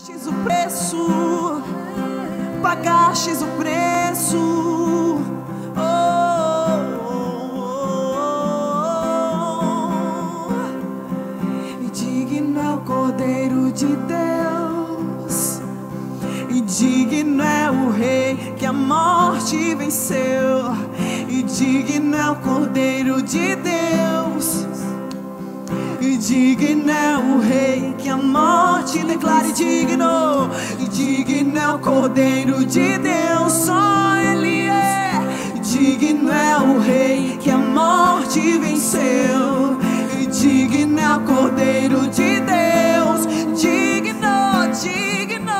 o preço, pagastes o preço. Oh, oh, oh, oh. E digno é o Cordeiro de Deus, e digno é o Rei que a morte venceu, e digno é o Cordeiro de Deus, e digno é o Rei que a morte declare digno, e digno é o Cordeiro de Deus, só Ele é. E digno é o Rei que a morte venceu, e digno é o Cordeiro de Deus, digno, digno,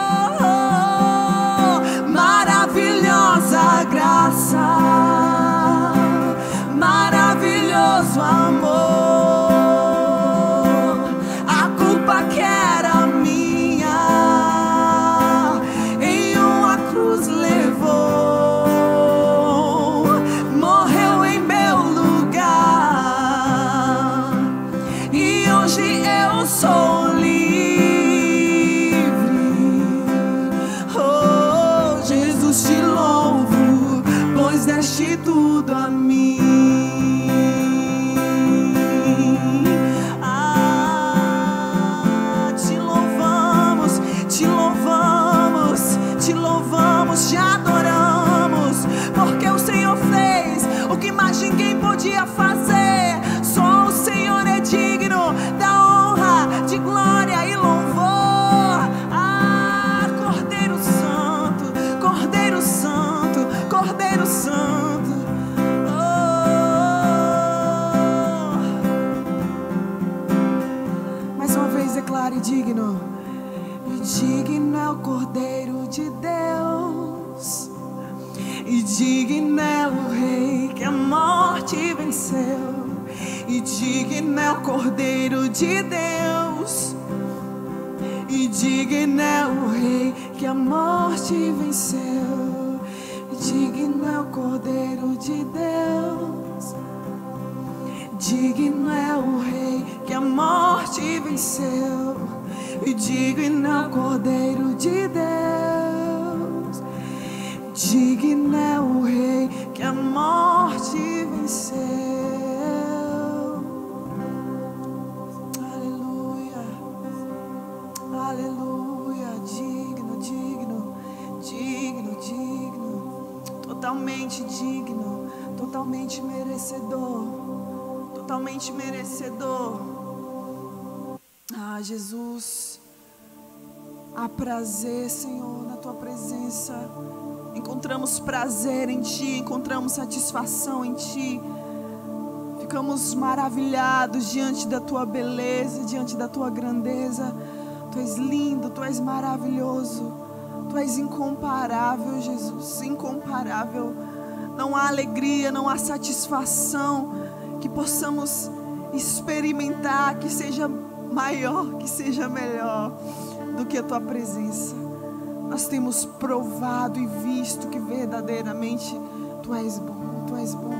maravilhosa graça, maravilhoso amor. Que era minha, em uma cruz levou, morreu em meu lugar, e hoje eu sou livre. Oh, Jesus, te louvo, pois deste tudo a mim. Te adoramos, porque o Senhor fez o que mais ninguém podia fazer. Só o Senhor é digno da honra, de glória e louvor. Ah, Cordeiro Santo, Cordeiro Santo, Cordeiro Santo. Oh. Mais uma vez declare digno. E digno é o Cordeiro de Deus, e digno é o Rei que a morte venceu, e digno é o Cordeiro de Deus, e digno é o Rei que a morte venceu, e digno é o Cordeiro de Deus, digno é o Rei que a morte venceu, e digno é o Cordeiro de Deus, digno é o Rei que a morte venceu. Aleluia, aleluia, digno, digno, digno, digno, totalmente digno, totalmente merecedor, totalmente merecedor. Ah, Jesus, há prazer, Senhor, na Tua presença. Encontramos prazer em Ti, encontramos satisfação em Ti. Ficamos maravilhados diante da Tua beleza, diante da Tua grandeza. Tu és lindo, Tu és maravilhoso, Tu és incomparável, Jesus, incomparável. Não há alegria, não há satisfação que possamos experimentar, que seja maior, que seja melhor do que a Tua presença. Nós temos provado e visto que verdadeiramente Tu és bom, Tu és bom,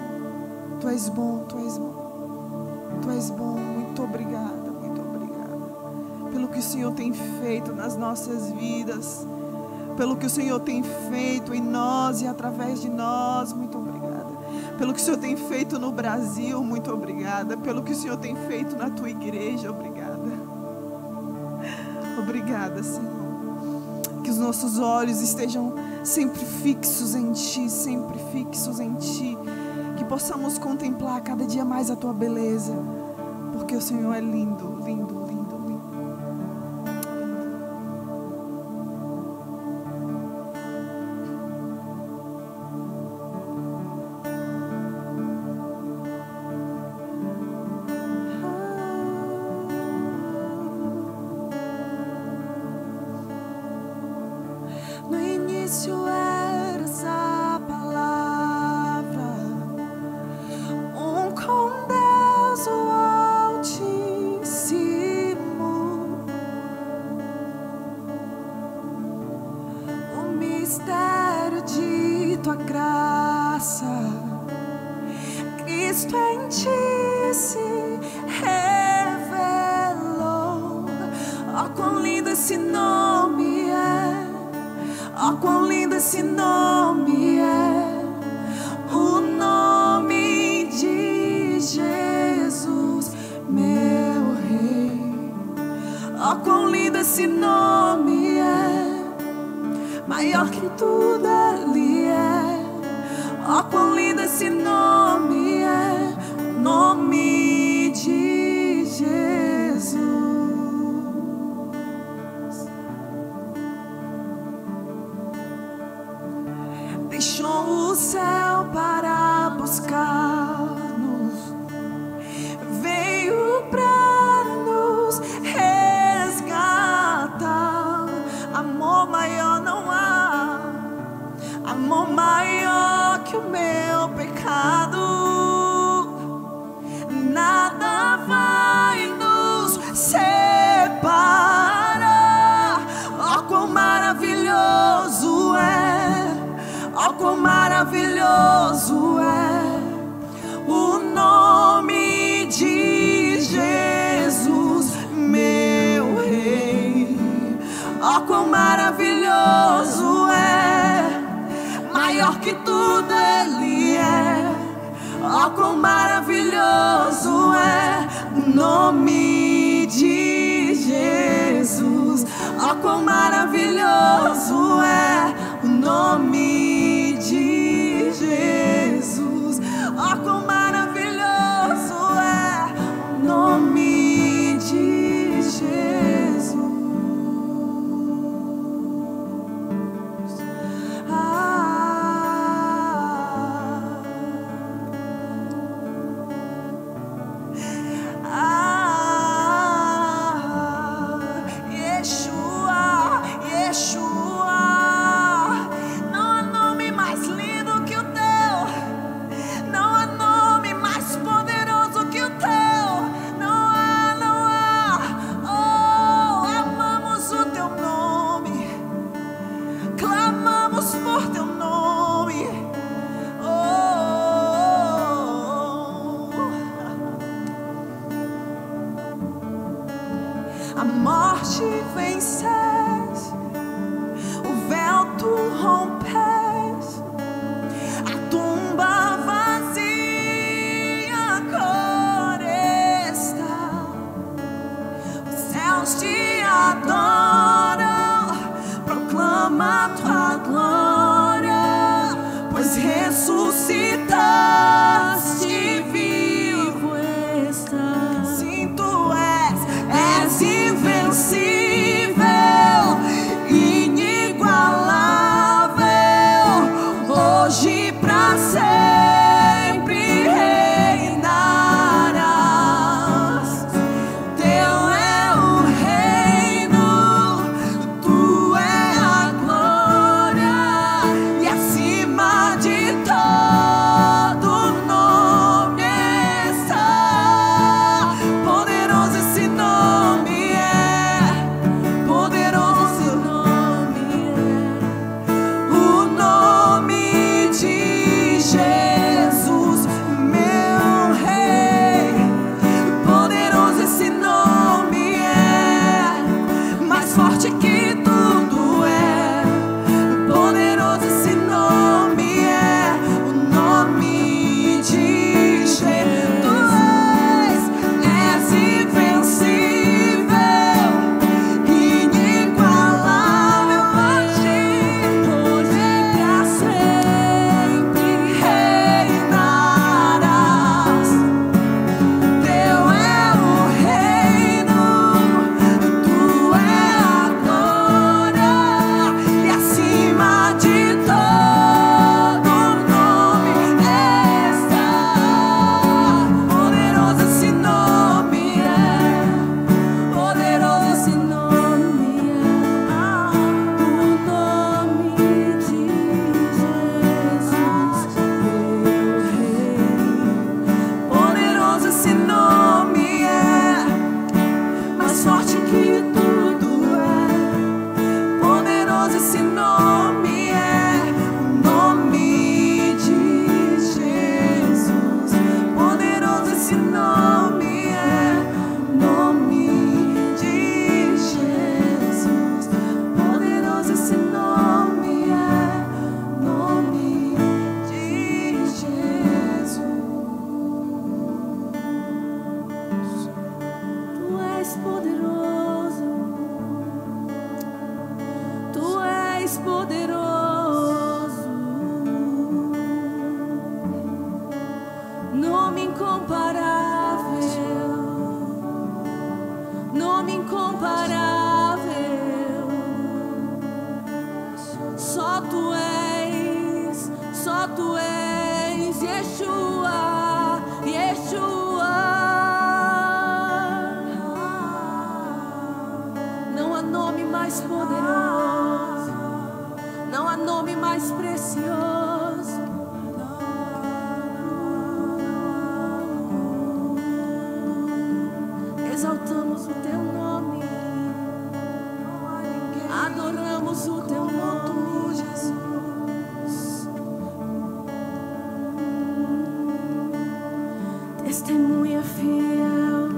Tu és bom, Tu és bom, Tu és bom. Muito obrigada, pelo que o Senhor tem feito nas nossas vidas, pelo que o Senhor tem feito em nós e através de nós. Muito obrigada. Pelo que o Senhor tem feito no Brasil. Muito obrigada. Pelo que o Senhor tem feito na Tua igreja. Obrigada. Obrigada, Senhor. Que os nossos olhos estejam sempre fixos em Ti, sempre fixos em Ti. Que possamos contemplar cada dia mais a Tua beleza, porque o Senhor é lindo, lindo, lindo, lindo. No início eras a palavra, com Deus o Altíssimo. desse nome é o nome de Jesus, meu Rei. Ó, quão lindo esse nome é, maior que tudo Ele é. Ó, quão lindo esse nome é, o nome de Jesus. Deixou o céu para buscar-nos, veio para nos resgatar. Amor maior não há, amor maior que o meu pecado. Nada vai nos separar. Oh, quão maravilhoso é, oh, quão maravilhoso é o nome de Jesus, meu Rei. Oh, quão maravilhoso é, maior que tudo Ele é. Oh, quão maravilhoso é o nome de Jesus. Oh, quão maravilhoso é o nome de Jesus. Oh, quão maravilhoso é o nome de Jesus. Yeshua, Yeshua. Não há nome mais lindo que o teu, não há nome mais poderoso que o teu. Não há, não há. Oh, amamos o teu nome, clamamos por teu nome. A morte vences, o véu tu rompes, a tumba vazia agora está. Os céus te adoram, proclama tua glória, pois ressuscitaste, vivo estás. Sim, tu és invencível, inigualável, hoje pra sempre reinarás. Teu é o reino, mais poderoso, não há nome mais precioso. Exaltamos o teu nome, adoramos o teu nome, Jesus. Testemunha fiel,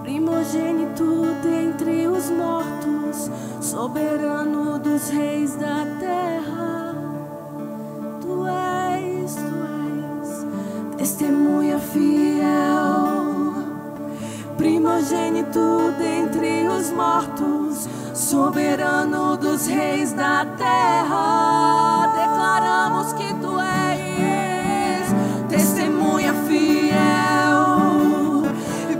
primogênito dentre os mortos, soberano dos reis da terra. Tu és, testemunha fiel, primogênito dentre os mortos, soberano dos reis da terra. Declaramos que tu és testemunha fiel,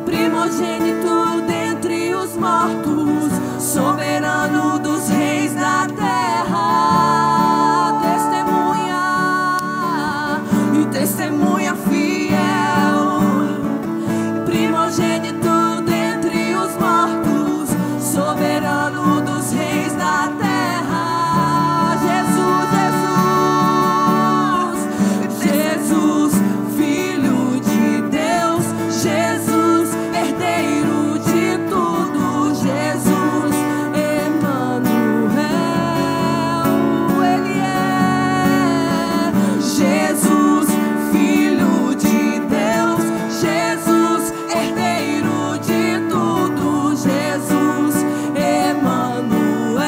primogênito dentre os mortos, soberano dos reis da terra. Testemunha fiel, primogênito dentre os mortos, soberano dos reis da terra. Jesus, Jesus, Jesus, Filho de Deus, Jesus, herdeiro de tudo, Jesus, Emanuel, Ele é Jesus, Filho de Deus, Jesus, herdeiro de tudo, Jesus, Emanuel.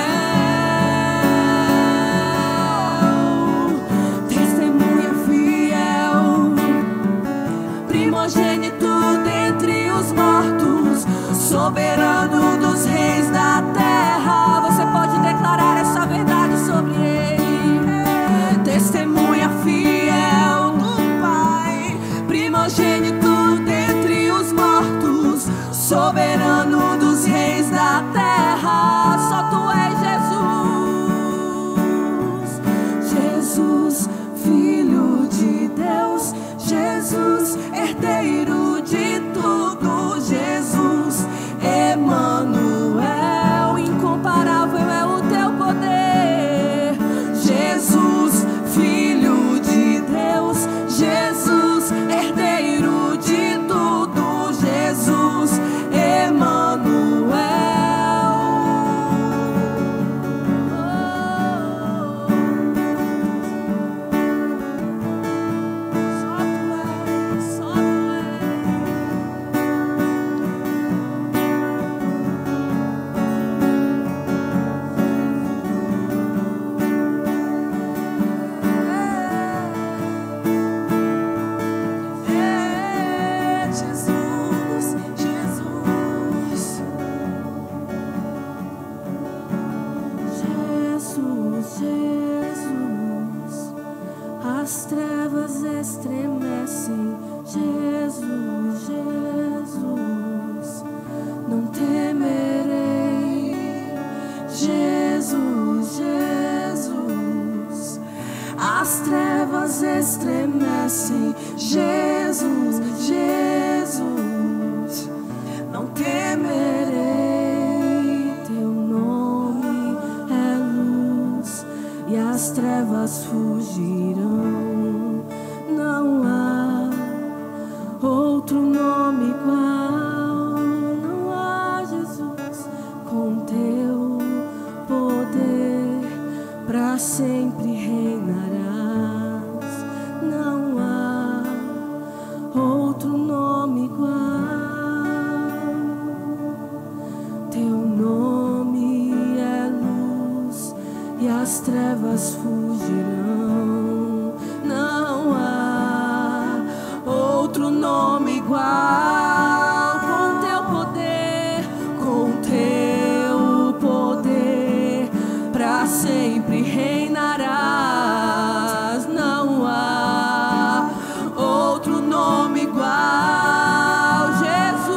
Testemunha fiel, primogênito dentre os mortos, soberano dos reis da terra. Você pode declarar essa verdade sobre ele. Testemunha fiel do Pai, primogênito dentre os mortos, soberano dos reis da terra. Só tu és Jesus, Jesus, Filho de Deus, Jesus, herdeiro de tudo, Jesus, Emanuel. Incomparável é o teu poder, Jesus, Filho de Deus, Jesus, herdeiro de tudo, Jesus, Emanuel. Só tu és, só tu Jesus, Jesus, Jesus, Jesus, as trevas estremecem, Jesus, Jesus, não temerei, Jesus, Jesus, as trevas estremecem, Jesus, Jesus, não temerei, teu nome é luz e as trevas fugirão. Não há outro nome igual, não há, Jesus, com teu poder pra sempre reinarás. Não há outro nome igual, teu nome é luz e as trevas fugirão. Não há outro nome igual, com teu poder pra sempre reinarás. Não há outro nome igual, Jesus,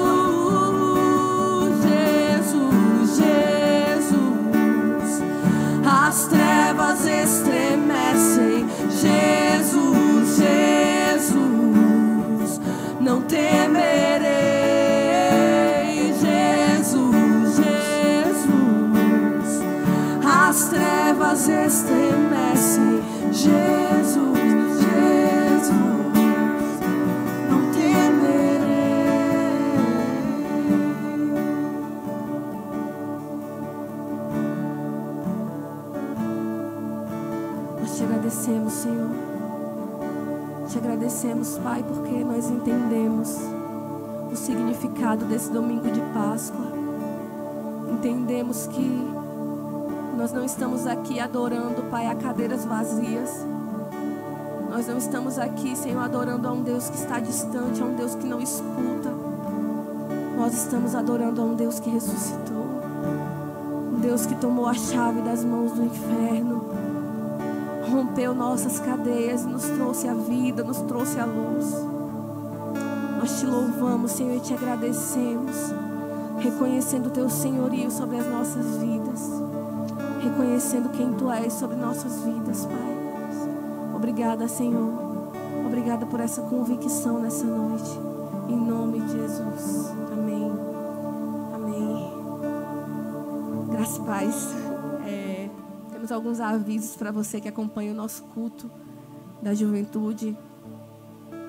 Jesus, Jesus, as trevas estremecem, agradecemos, Senhor. Te agradecemos, Pai, porque nós entendemos o significado desse domingo de Páscoa. Entendemos que nós não estamos aqui adorando, Pai, a cadeiras vazias. Nós não estamos aqui, Senhor, adorando a um Deus que está distante, a um Deus que não escuta. Nós estamos adorando a um Deus que ressuscitou. Um Deus que tomou a chave das mãos do inferno, rompeu nossas cadeias, nos trouxe a vida, nos trouxe a luz. Nós te louvamos, Senhor, e te agradecemos, reconhecendo o teu senhorio sobre as nossas vidas, reconhecendo quem tu és sobre nossas vidas, Pai. Obrigada, Senhor. Obrigada por essa convicção nessa noite. Em nome de Jesus. Amém. Amém. Graças e paz. Temos alguns avisos para você que acompanha o nosso culto da juventude.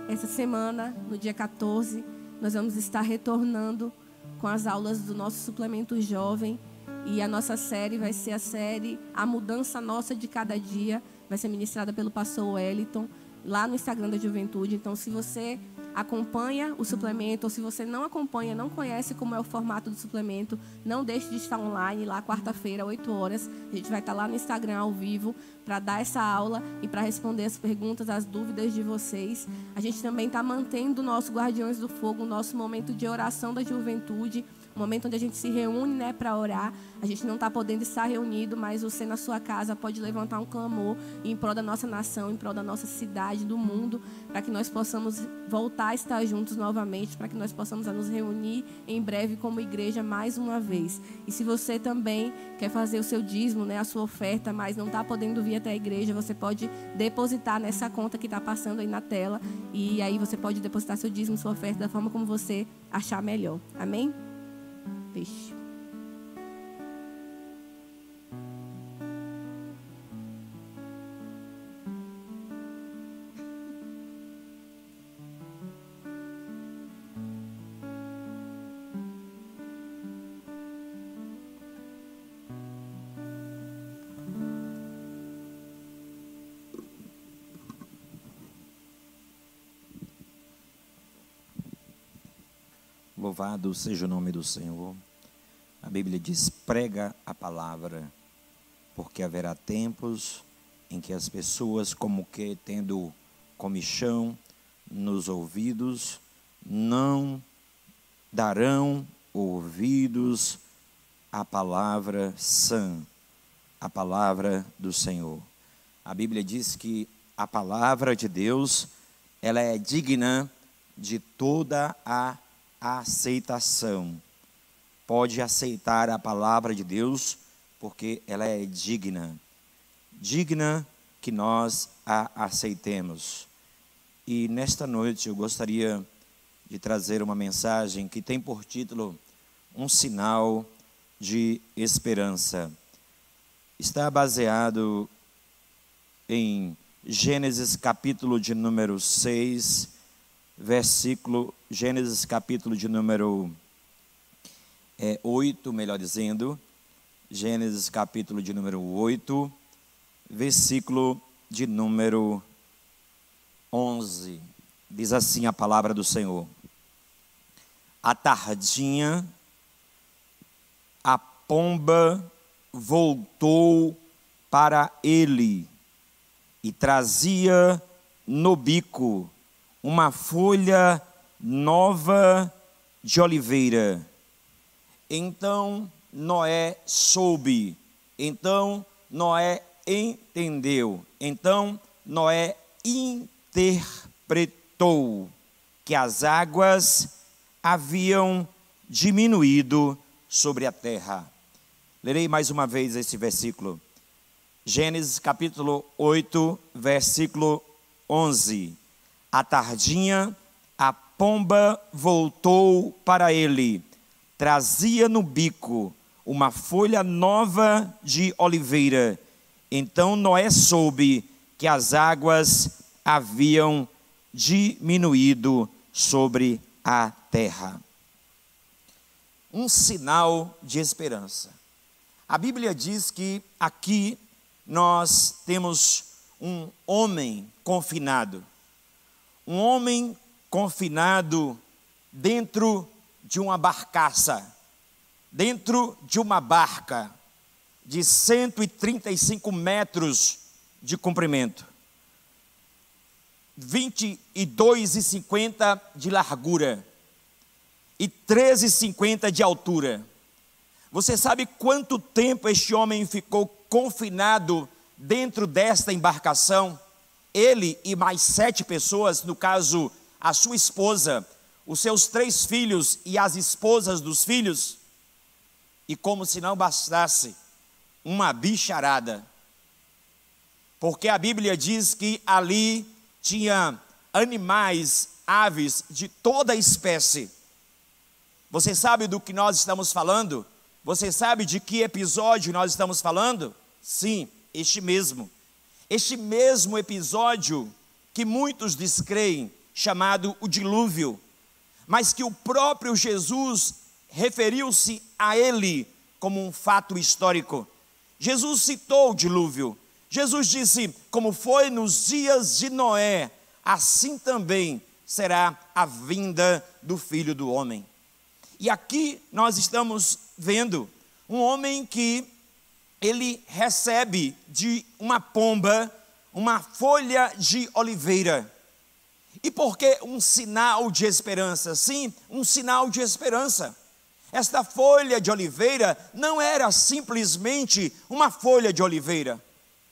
Essa semana, no dia 14, nós vamos estar retornando com as aulas do nosso suplemento jovem. E a nossa série vai ser a série A Mudança Nossa de Cada Dia. Vai ser ministrada pelo pastor Wellington, lá no Instagram da Juventude. Então, se você acompanha o suplemento, ou se você não acompanha, não conhece como é o formato do suplemento, não deixe de estar online, lá quarta-feira, 8 horas. A gente vai estar lá no Instagram ao vivo para dar essa aula e para responder as perguntas, as dúvidas de vocês. A gente também está mantendo o nosso Guardiões do Fogo, o nosso momento de oração da juventude, o momento onde a gente se reúne, né, para orar. A gente não está podendo estar reunido, mas você na sua casa pode levantar um clamor em prol da nossa nação, em prol da nossa cidade, do mundo, para que nós possamos voltar a estar juntos novamente, para que nós possamos nos reunir em breve como igreja mais uma vez. E se você também quer fazer o seu dízimo, né, a sua oferta, mas não está podendo vir até a igreja, você pode depositar nessa conta que está passando aí na tela, e aí você pode depositar seu dízimo, sua oferta da forma como você achar melhor. Amém? Peixe. Louvado seja o nome do Senhor. A Bíblia diz: prega a palavra, porque haverá tempos em que as pessoas, como que tendo comichão nos ouvidos, não darão ouvidos à palavra sã, à palavra do Senhor. A Bíblia diz que a palavra de Deus, ela é digna de toda a aceitação. Pode aceitar a palavra de Deus, porque ela é digna. Digna que nós a aceitemos. E nesta noite eu gostaria de trazer uma mensagem que tem por título Um Sinal de Esperança. Está baseado em Gênesis capítulo de número 6, Gênesis capítulo de número 8, melhor dizendo, Gênesis capítulo de número 8, versículo de número 11. Diz assim a palavra do Senhor: à tardinha, a pomba voltou para ele e trazia no bico uma folha nova de oliveira. Então Noé soube, então Noé entendeu, então Noé interpretou que as águas haviam diminuído sobre a terra. Lerei mais uma vez esse versículo. Gênesis capítulo 8, versículo 11. À tardinha, a pomba voltou para ele, trazia no bico uma folha nova de oliveira. Então Noé soube que as águas haviam diminuído sobre a terra. Um sinal de esperança. A Bíblia diz que aqui nós temos um homem confinado. Um homem confinado dentro de uma barcaça, dentro de uma barca de 135 metros de comprimento, 22,50 de largura e 13,50 de altura. Você sabe quanto tempo este homem ficou confinado dentro desta embarcação? Ele e mais 7 pessoas, no caso, a sua esposa, os seus 3 filhos e as esposas dos filhos. E como se não bastasse, uma bicharada. Porque a Bíblia diz que ali tinha animais, aves de toda espécie. Você sabe do que nós estamos falando? Você sabe de que episódio nós estamos falando? Sim, este mesmo episódio que muitos descreem, chamado o dilúvio, mas que o próprio Jesus referiu-se a ele como um fato histórico. Jesus citou o dilúvio. Jesus disse: como foi nos dias de Noé, assim também será a vinda do Filho do Homem. E aqui nós estamos vendo um homem que ele recebe de uma pomba uma folha de oliveira. E por que um sinal de esperança? Sim, um sinal de esperança. Esta folha de oliveira não era simplesmente uma folha de oliveira.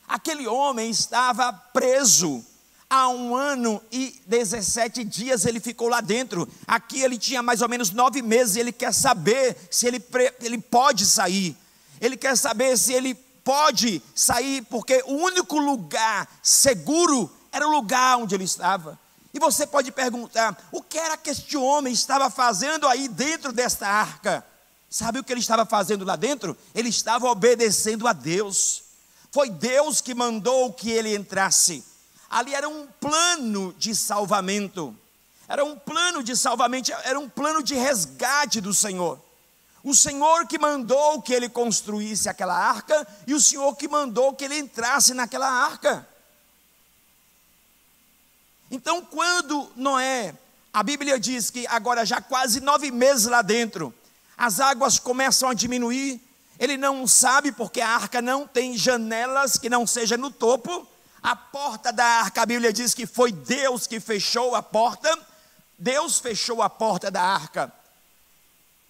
Aquele homem estava preso. Há 1 ano e 17 dias ele ficou lá dentro. Aqui ele tinha mais ou menos 9 meses. Ele quer saber se ele pode sair. Ele quer saber se ele pode sair, porque o único lugar seguro era o lugar onde ele estava. E você pode perguntar: o que era que este homem estava fazendo aí dentro desta arca? Sabe o que ele estava fazendo lá dentro? Ele estava obedecendo a Deus. Foi Deus que mandou que ele entrasse. Ali era um plano de salvamento. Era um plano de salvamento, era um plano de resgate do Senhor. O Senhor que mandou que ele construísse aquela arca, e o Senhor que mandou que ele entrasse naquela arca. Então, quando Noé, a Bíblia diz que agora já quase 9 meses lá dentro, as águas começam a diminuir. Ele não sabe, porque a arca não tem janelas que não seja no topo. A porta da arca, a Bíblia diz que foi Deus que fechou a porta. Deus fechou a porta da arca.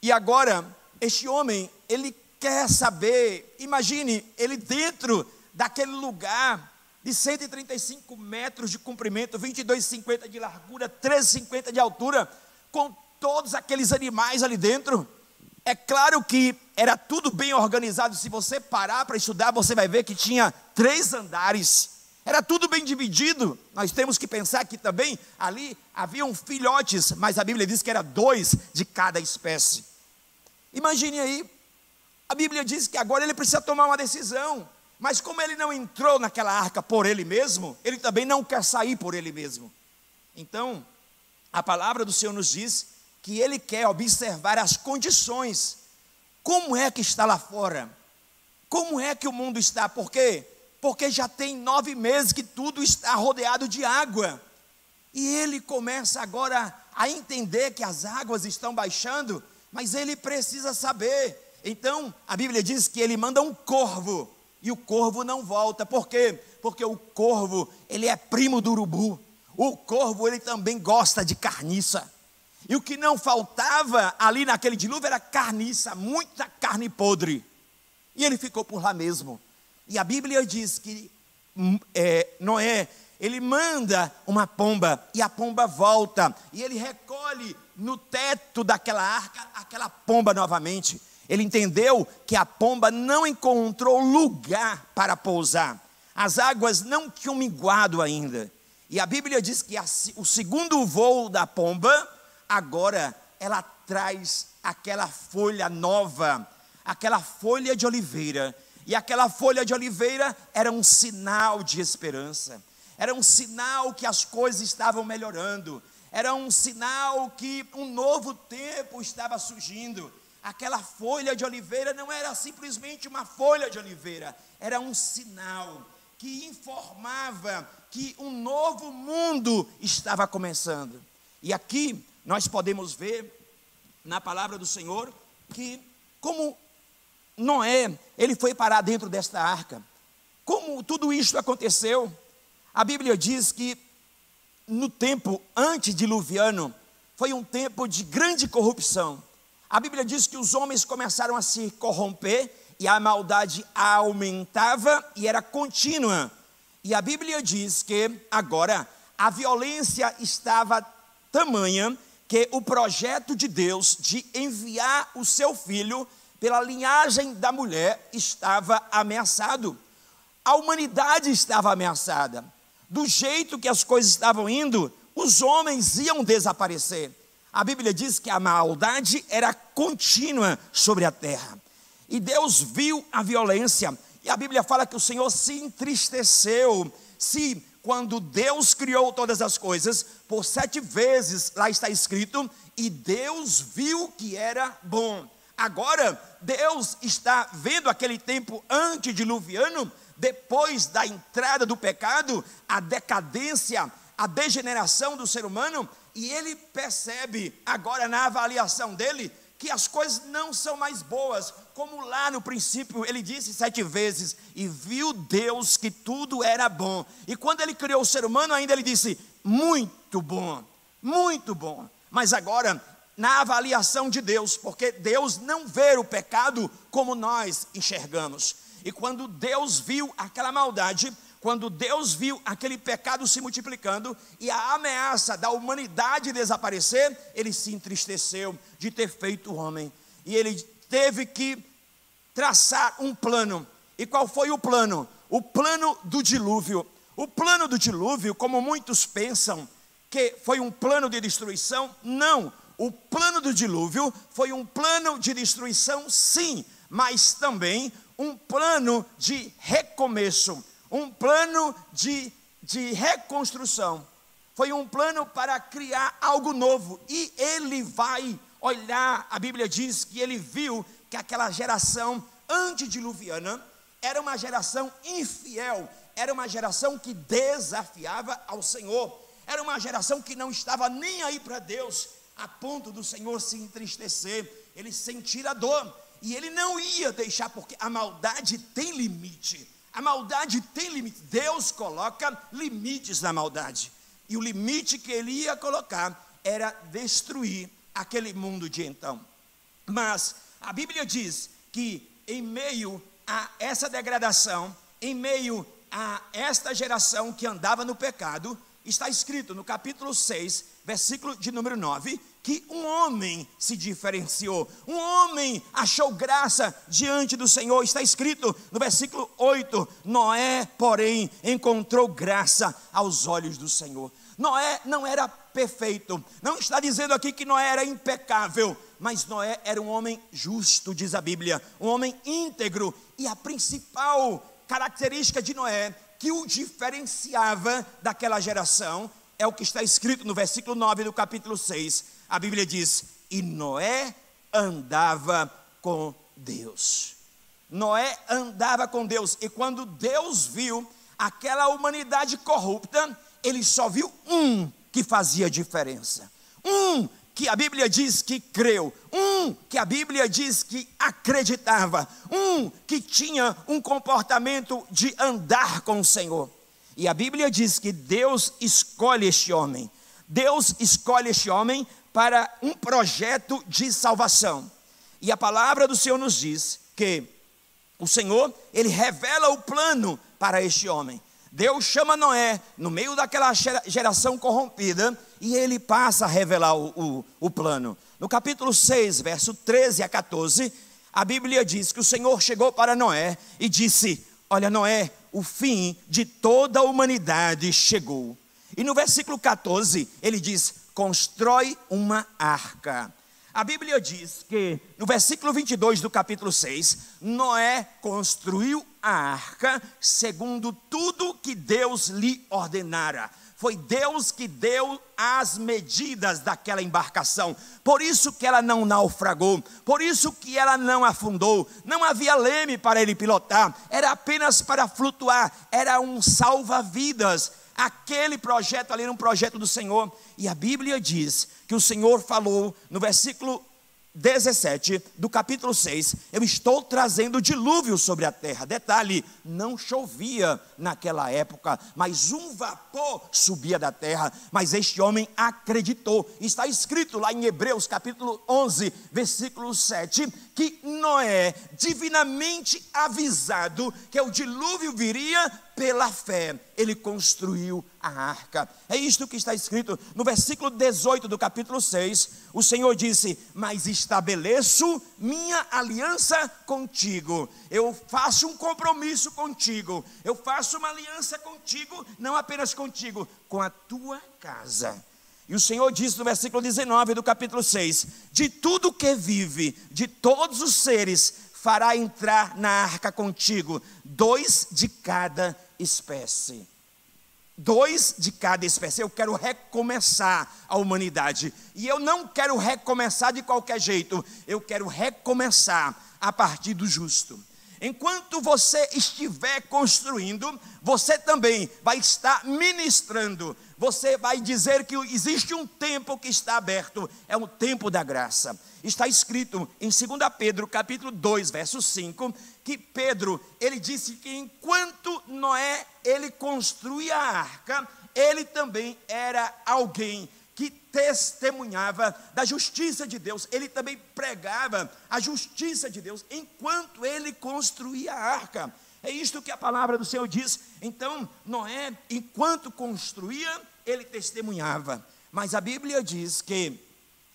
E agora, este homem, ele quer saber, imagine, ele dentro daquele lugar de 135 metros de comprimento, 22,50 de largura, 13,50 de altura, com todos aqueles animais ali dentro. É claro que era tudo bem organizado. Se você parar para estudar, você vai ver que tinha 3 andares. Era tudo bem dividido. Nós temos que pensar que também ali haviam filhotes, mas a Bíblia diz que era 2 de cada espécie. Imagine aí, a Bíblia diz que agora ele precisa tomar uma decisão. Mas como ele não entrou naquela arca por ele mesmo, ele também não quer sair por ele mesmo. Então, a palavra do Senhor nos diz que ele quer observar as condições. Como é que está lá fora? Como é que o mundo está? Por quê? Porque já tem 9 meses que tudo está rodeado de água. E ele começa agora a entender que as águas estão baixando, mas ele precisa saber. Então, a Bíblia diz que ele manda um corvo, e o corvo não volta. Por quê? Porque o corvo, ele é primo do urubu. O corvo, ele também gosta de carniça. E o que não faltava ali naquele dilúvio era carniça, muita carne podre. E ele ficou por lá mesmo. E a Bíblia diz que Noé, ele manda uma pomba, e a pomba volta, e ele recolhe no teto daquela arca, aquela pomba novamente. Ele entendeu que a pomba não encontrou lugar para pousar. As águas não tinham minguado ainda. E a Bíblia diz que o segundo voo da pomba, agora ela traz aquela folha nova, aquela folha de oliveira. E aquela folha de oliveira era um sinal de esperança. Era um sinal que as coisas estavam melhorando. Era um sinal que um novo tempo estava surgindo. Aquela folha de oliveira não era simplesmente uma folha de oliveira. Era um sinal que informava que um novo mundo estava começando. E aqui nós podemos ver na palavra do Senhor que como Noé, ele foi parar dentro desta arca. Como tudo isso aconteceu? A Bíblia diz que no tempo antediluviano foi um tempo de grande corrupção. A Bíblia diz que os homens começaram a se corromper e a maldade aumentava e era contínua. E a Bíblia diz que agora a violência estava tamanha que o projeto de Deus de enviar o seu filho pela linhagem da mulher estava ameaçado. A humanidade estava ameaçada. Do jeito que as coisas estavam indo, os homens iam desaparecer. A Bíblia diz que a maldade era contínua sobre a terra. E Deus viu a violência. E a Bíblia fala que o Senhor se entristeceu. Quando Deus criou todas as coisas, por 7 vezes, lá está escrito, e Deus viu que era bom. Agora, Deus está vendo aquele tempo antediluviano, depois da entrada do pecado, a decadência, a degeneração do ser humano, e ele percebe agora na avaliação dele, que as coisas não são mais boas, como lá no princípio ele disse 7 vezes, e viu Deus que tudo era bom. E quando ele criou o ser humano ainda ele disse, muito bom, muito bom. Mas agora, na avaliação de Deus, porque Deus não vê o pecado como nós enxergamos. E quando Deus viu aquela maldade, quando Deus viu aquele pecado se multiplicando e a ameaça da humanidade desaparecer, ele se entristeceu de ter feito o homem. E ele teve que traçar um plano. E qual foi o plano? O plano do dilúvio. O plano do dilúvio, como muitos pensam, que foi um plano de destruição, não. O plano do dilúvio foi um plano de destruição, sim, mas também um plano de recomeço. Um plano de reconstrução. Foi um plano para criar algo novo. E ele vai olhar, a Bíblia diz que ele viu que aquela geração antediluviana era uma geração infiel. Era uma geração que desafiava ao Senhor. Era uma geração que não estava nem aí para Deus, a ponto do Senhor se entristecer, ele sentir a dor. E ele não ia deixar, porque a maldade tem limite. A maldade tem limite. Deus coloca limites na maldade. E o limite que ele ia colocar era destruir aquele mundo de então. Mas a Bíblia diz que em meio a essa degradação, em meio a esta geração que andava no pecado, está escrito no capítulo 6, versículo de número 9, que um homem se diferenciou, um homem achou graça diante do Senhor. Está escrito no versículo 8, Noé, porém, encontrou graça aos olhos do Senhor. Noé não era perfeito, não está dizendo aqui que Noé era impecável, mas Noé era um homem justo, diz a Bíblia, um homem íntegro. E a principal característica de Noé, que o diferenciava daquela geração, é o que está escrito no versículo 9 do capítulo 6. A Bíblia diz, e Noé andava com Deus. Noé andava com Deus. E quando Deus viu aquela humanidade corrupta, ele só viu um que fazia diferença. Um que a Bíblia diz que creu. Um que a Bíblia diz que acreditava. Um que tinha um comportamento de andar com o Senhor. E a Bíblia diz que Deus escolhe este homem. Deus escolhe este homem para um projeto de salvação. E a palavra do Senhor nos diz que o Senhor, ele revela o plano para este homem. Deus chama Noé no meio daquela geração corrompida e ele passa a revelar o plano. No capítulo 6, verso 13 a 14, a Bíblia diz que o Senhor chegou para Noé e disse, olha Noé, o fim de toda a humanidade chegou. E no versículo 14, ele diz, constrói uma arca. A Bíblia diz que no versículo 22 do capítulo 6, Noé construiu a arca segundo tudo que Deus lhe ordenara. Foi Deus que deu as medidas daquela embarcação. Por isso que ela não naufragou. Por isso que ela não afundou. Não havia leme para ele pilotar. Era apenas para flutuar. Era um salva-vidas. Aquele projeto ali era um projeto do Senhor. E a Bíblia diz que o Senhor falou no versículo 17 do capítulo 6, eu estou trazendo dilúvio sobre a terra. Detalhe, não chovia naquela época, mas um vapor subia da terra. Mas este homem acreditou. Está escrito lá em Hebreus capítulo 11, versículo 7, que Noé, divinamente avisado que o dilúvio viria, pela fé, ele construiu a arca. É isto que está escrito no versículo 18 do capítulo 6. O Senhor disse: mas estabeleço minha aliança contigo. Eu faço um compromisso contigo. Eu faço uma aliança contigo, não apenas contigo, com a tua casa. E o Senhor diz no versículo 19 do capítulo 6: de tudo que vive, de todos os seres, fará entrar na arca contigo 2 de cada espécie. 2 de cada espécie. Eu quero recomeçar a humanidade. E eu não quero recomeçar de qualquer jeito. Eu quero recomeçar a partir do justo. Enquanto você estiver construindo, você também vai estar ministrando. Você vai dizer que existe um tempo que está aberto. É o tempo da graça. Está escrito em 2 Pedro capítulo 2, verso 5, que Pedro, ele disse que enquanto Noé, ele construía a arca, ele também era alguém que testemunhava da justiça de Deus. Ele também pregava a justiça de Deus enquanto ele construía a arca. É isto que a palavra do Senhor diz. Então, Noé, enquanto construía, ele testemunhava. Mas a Bíblia diz que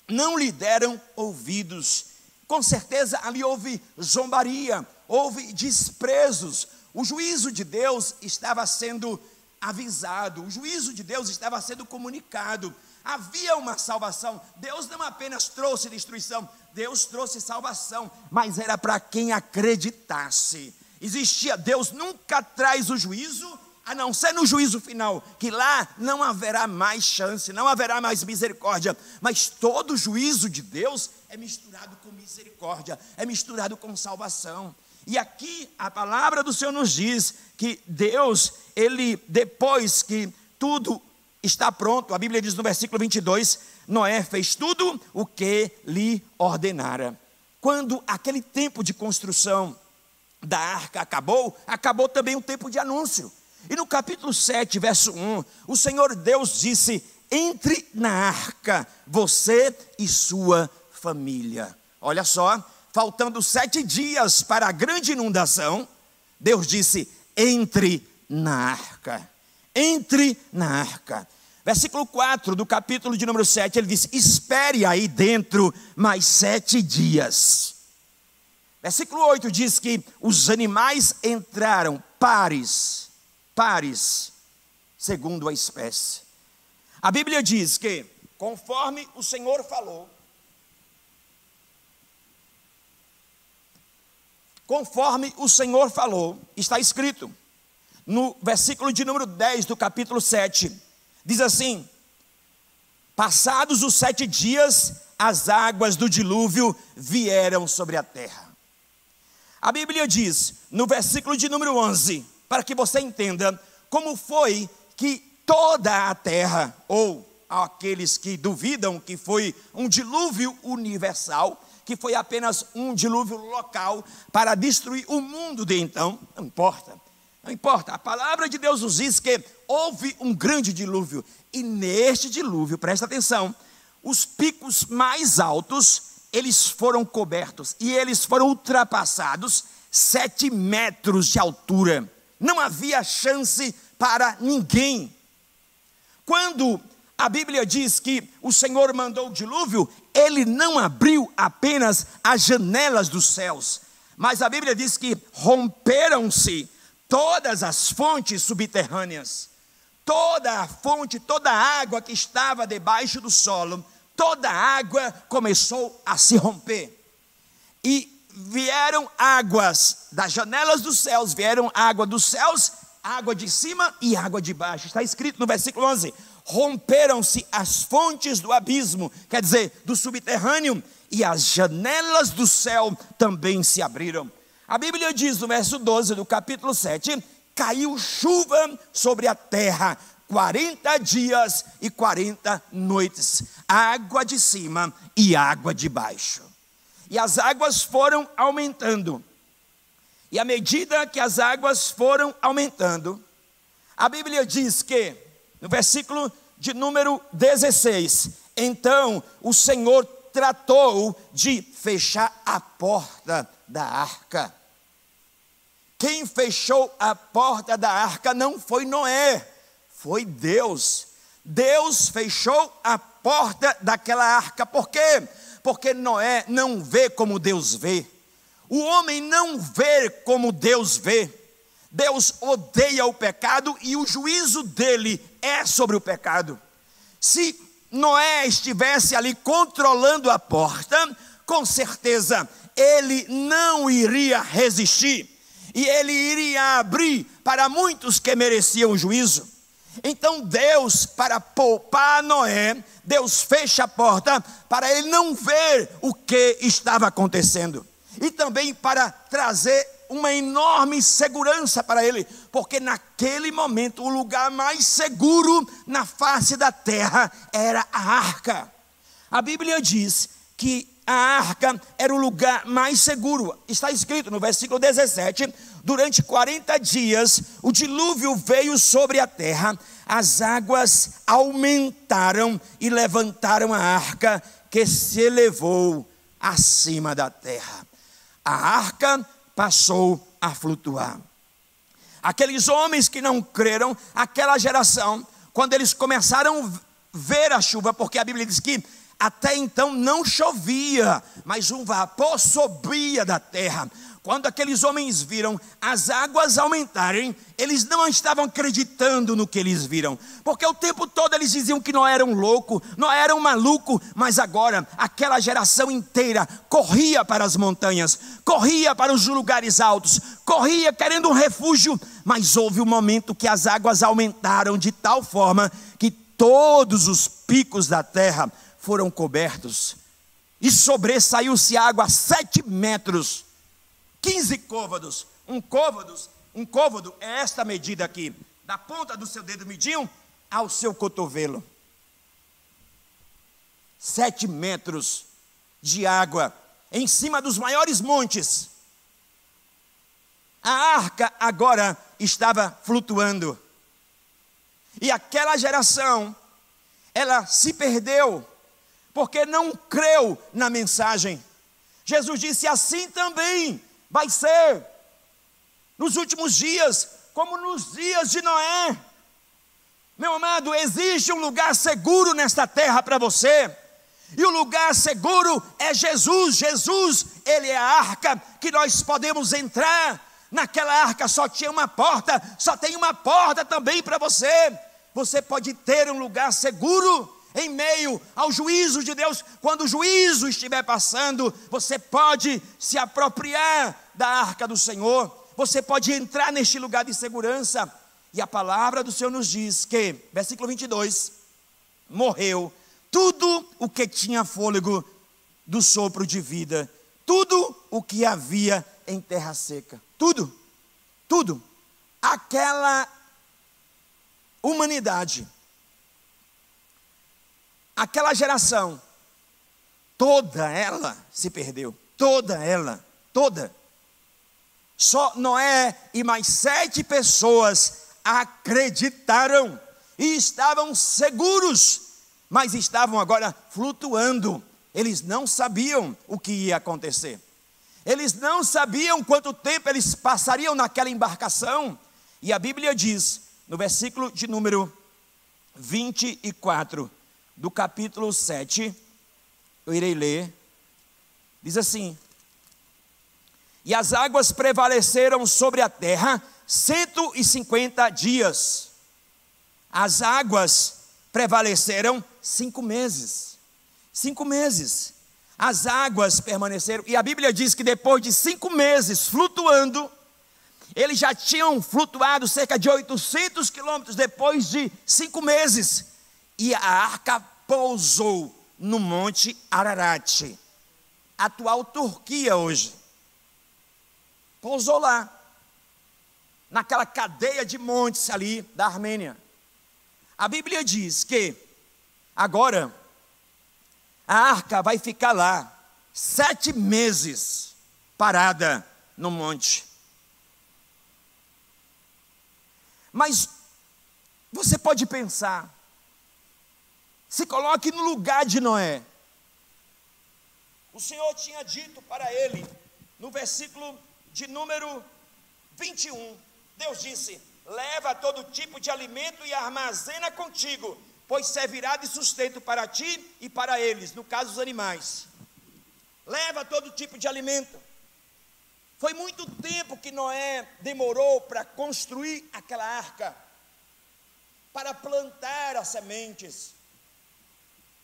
não lhe deram ouvidos. Com certeza ali houve zombaria, houve desprezos. O juízo de Deus estava sendo avisado, o juízo de Deus estava sendo comunicado. Havia uma salvação. Deus não apenas trouxe destruição, Deus trouxe salvação, mas era para quem acreditasse. Existia, Deus nunca traz o juízo, a não ser no juízo final, que lá não haverá mais chance, não haverá mais misericórdia. Mas todo juízo de Deus é misturado com misericórdia, é misturado com salvação. E aqui a palavra do Senhor nos diz que Deus, ele, depois que tudo está pronto, a Bíblia diz no versículo 22, Noé fez tudo o que lhe ordenara. Quando aquele tempo de construção da arca acabou, acabou também o tempo de anúncio. E no capítulo 7, verso 1, o Senhor Deus disse: entre na arca, você e sua família. Olha só, faltando 7 dias para a grande inundação, Deus disse: entre na arca. Entre na arca. Versículo 4 do capítulo de número 7, ele diz: espere aí dentro mais 7 dias. Versículo 8 diz que os animais entraram pares, segundo a espécie. A Bíblia diz que, conforme o Senhor falou, está escrito no versículo de número 10 do capítulo 7, diz assim: passados os 7 dias, as águas do dilúvio vieram sobre a terra. A Bíblia diz, no versículo de número 11, para que você entenda como foi que toda a terra, ou aqueles que duvidam que foi um dilúvio universal, que foi apenas um dilúvio local para destruir o mundo de então, não importa. Não importa, a palavra de Deus nos diz que houve um grande dilúvio. E neste dilúvio, presta atenção, os picos mais altos, eles foram cobertos e eles foram ultrapassados 7 metros de altura. Não havia chance para ninguém. Quando a Bíblia diz que o Senhor mandou o dilúvio, Ele não abriu apenas as janelas dos céus, mas a Bíblia diz que romperam-se todas as fontes subterrâneas. Toda a fonte, toda a água que estava debaixo do solo, toda a água começou a se romper. E vieram águas das janelas dos céus, vieram água dos céus água de cima e água de baixo. Está escrito no versículo 11: romperam-se as fontes do abismo, quer dizer, do subterrâneo, e as janelas do céu também se abriram. A Bíblia diz no verso 12 do capítulo 7, caiu chuva sobre a terra, 40 dias e 40 noites, água de cima e água de baixo. E as águas foram aumentando. E à medida que as águas foram aumentando, a Bíblia diz que, no versículo de número 16, então o Senhor tratou de fechar a porta da arca. Quem fechou a porta da arca não foi Noé, foi Deus. Deus fechou a porta daquela arca. Por quê? Porque Noé não vê como Deus vê. O homem não vê como Deus vê. Deus odeia o pecado e o juízo dele é sobre o pecado. Se Noé estivesse ali controlando a porta, com certeza ele não iria resistir. E ele iria abrir para muitos que mereciam juízo. Então Deus, para poupar Noé, Deus fecha a porta para ele não ver o que estava acontecendo. E também para trazer uma enorme segurança para ele, porque naquele momento o lugar mais seguro na face da terra era a arca. A Bíblia diz que a arca era o lugar mais seguro. Está escrito no versículo 17, durante 40 dias o dilúvio veio sobre a terra, as águas aumentaram e levantaram a arca, que se elevou acima da terra. A arca passou a flutuar. Aqueles homens que não creram, aquela geração, quando eles começaram a ver a chuva, porque a Bíblia diz que até então não chovia, mas um vapor subia da terra. Quando aqueles homens viram as águas aumentarem, eles não estavam acreditando no que eles viram, porque o tempo todo eles diziam que Noé era um louco, Noé era um maluco, mas agora aquela geração inteira corria para as montanhas, corria para os lugares altos, corria querendo um refúgio, mas houve um momento que as águas aumentaram de tal forma que todos os picos da terra foram cobertos, e sobressaiu-se água a 7 metros, 15 côvados. Um côvado é esta medida aqui, da ponta do seu dedo midinho ao seu cotovelo. 7 metros de água em cima dos maiores montes. A arca agora estava flutuando. E aquela geração, ela se perdeu, porque não creu na mensagem. Jesus disse: assim também vai ser nos últimos dias, como nos dias de Noé. Meu amado, existe um lugar seguro nesta terra para você, e o lugar seguro é Jesus. Jesus, Ele é a arca que nós podemos entrar. Naquela arca só tinha uma porta, só tem uma porta também para você. Você pode ter um lugar seguro em meio ao juízo de Deus. Quando o juízo estiver passando, você pode se apropriar da arca do Senhor, você pode entrar neste lugar de segurança. E a palavra do Senhor nos diz que, versículo 22, morreu tudo o que tinha fôlego do sopro de vida, tudo o que havia em terra seca, tudo, aquela humanidade, aquela geração, toda ela se perdeu, toda. Só Noé e mais 7 pessoas acreditaram e estavam seguros, mas estavam agora flutuando. Eles não sabiam o que ia acontecer, eles não sabiam quanto tempo eles passariam naquela embarcação. E a Bíblia diz, no versículo de número 24 do capítulo 7, eu irei ler, diz assim: e as águas prevaleceram sobre a terra 150 dias. As águas prevaleceram 5 meses. 5 meses. As águas permaneceram. E a Bíblia diz que depois de 5 meses flutuando, Eles já tinham flutuado cerca de 800 quilômetros depois de 5 meses. E a arca pousou no Monte Ararat, atual Turquia hoje. Pousou lá, naquela cadeia de montes ali da Armênia. A Bíblia diz que agora a arca vai ficar lá 7 meses parada no monte. Mas você pode pensar, se coloque no lugar de Noé. O Senhor tinha dito para ele, no versículo de número 21, Deus disse: leva todo tipo de alimento e armazena contigo, pois servirá de sustento para ti e para eles, no caso os animais. Leva todo tipo de alimento. Foi muito tempo que Noé demorou para construir aquela arca, para plantar as sementes,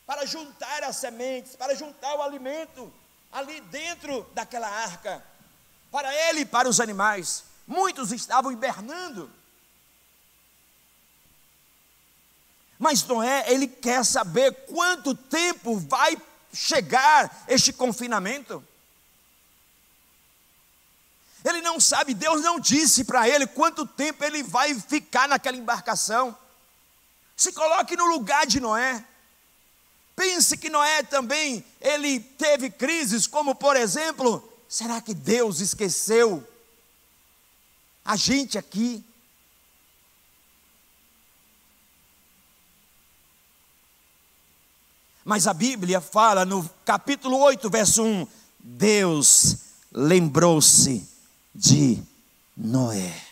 para juntar as sementes, para juntar o alimento ali dentro daquela arca, para ele e para os animais. Muitos estavam hibernando. Mas Noé, ele quer saber quanto tempo vai chegar este confinamento. Ele não sabe, Deus não disse para ele quanto tempo ele vai ficar naquela embarcação. Se coloque no lugar de Noé. Pense que Noé também, ele teve crises, como por exemplo, será que Deus esqueceu a gente aqui? Mas a Bíblia fala no capítulo 8, verso 1, Deus lembrou-se de Noé.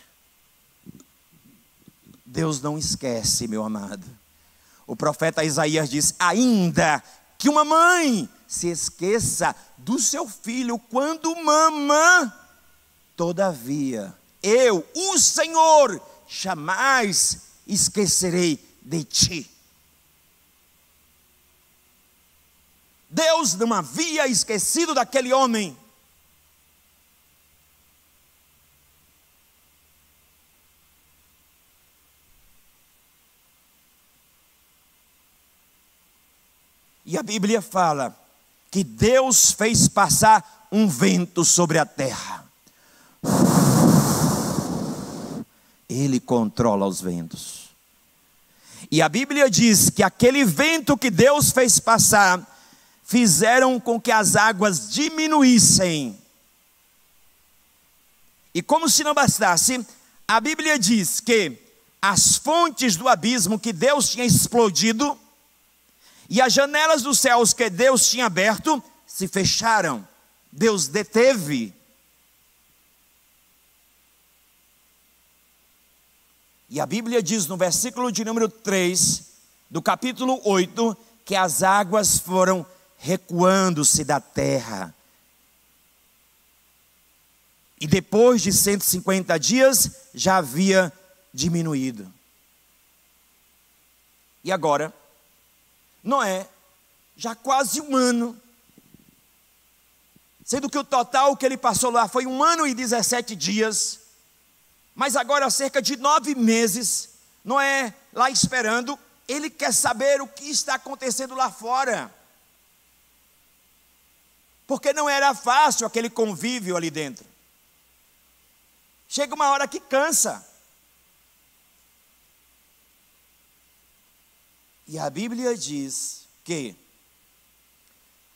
Deus não esquece, meu amado. O profeta Isaías diz: ainda que uma mãe se esqueça do seu filho quando mama, todavia eu, o Senhor, jamais esquecerei de ti. Deus não havia esquecido daquele homem. E a Bíblia fala que Deus fez passar um vento sobre a terra. Ele controla os ventos. E a Bíblia diz que aquele vento que Deus fez passar fizeram com que as águas diminuíssem. E como se não bastasse, a Bíblia diz que as fontes do abismo que Deus tinha explodido e as janelas dos céus que Deus tinha aberto se fecharam. Deus deteve. E a Bíblia diz no versículo de número 3 do capítulo 8 que as águas foram recuando-se da terra. E depois de 150 dias já havia diminuído. E agora, Noé, já quase um ano, sendo que o total que ele passou lá foi 1 ano e 17 dias, mas agora cerca de 9 meses, Noé lá esperando, ele quer saber o que está acontecendo lá fora. Porque não era fácil aquele convívio ali dentro. Chega uma hora que cansa. E a Bíblia diz que,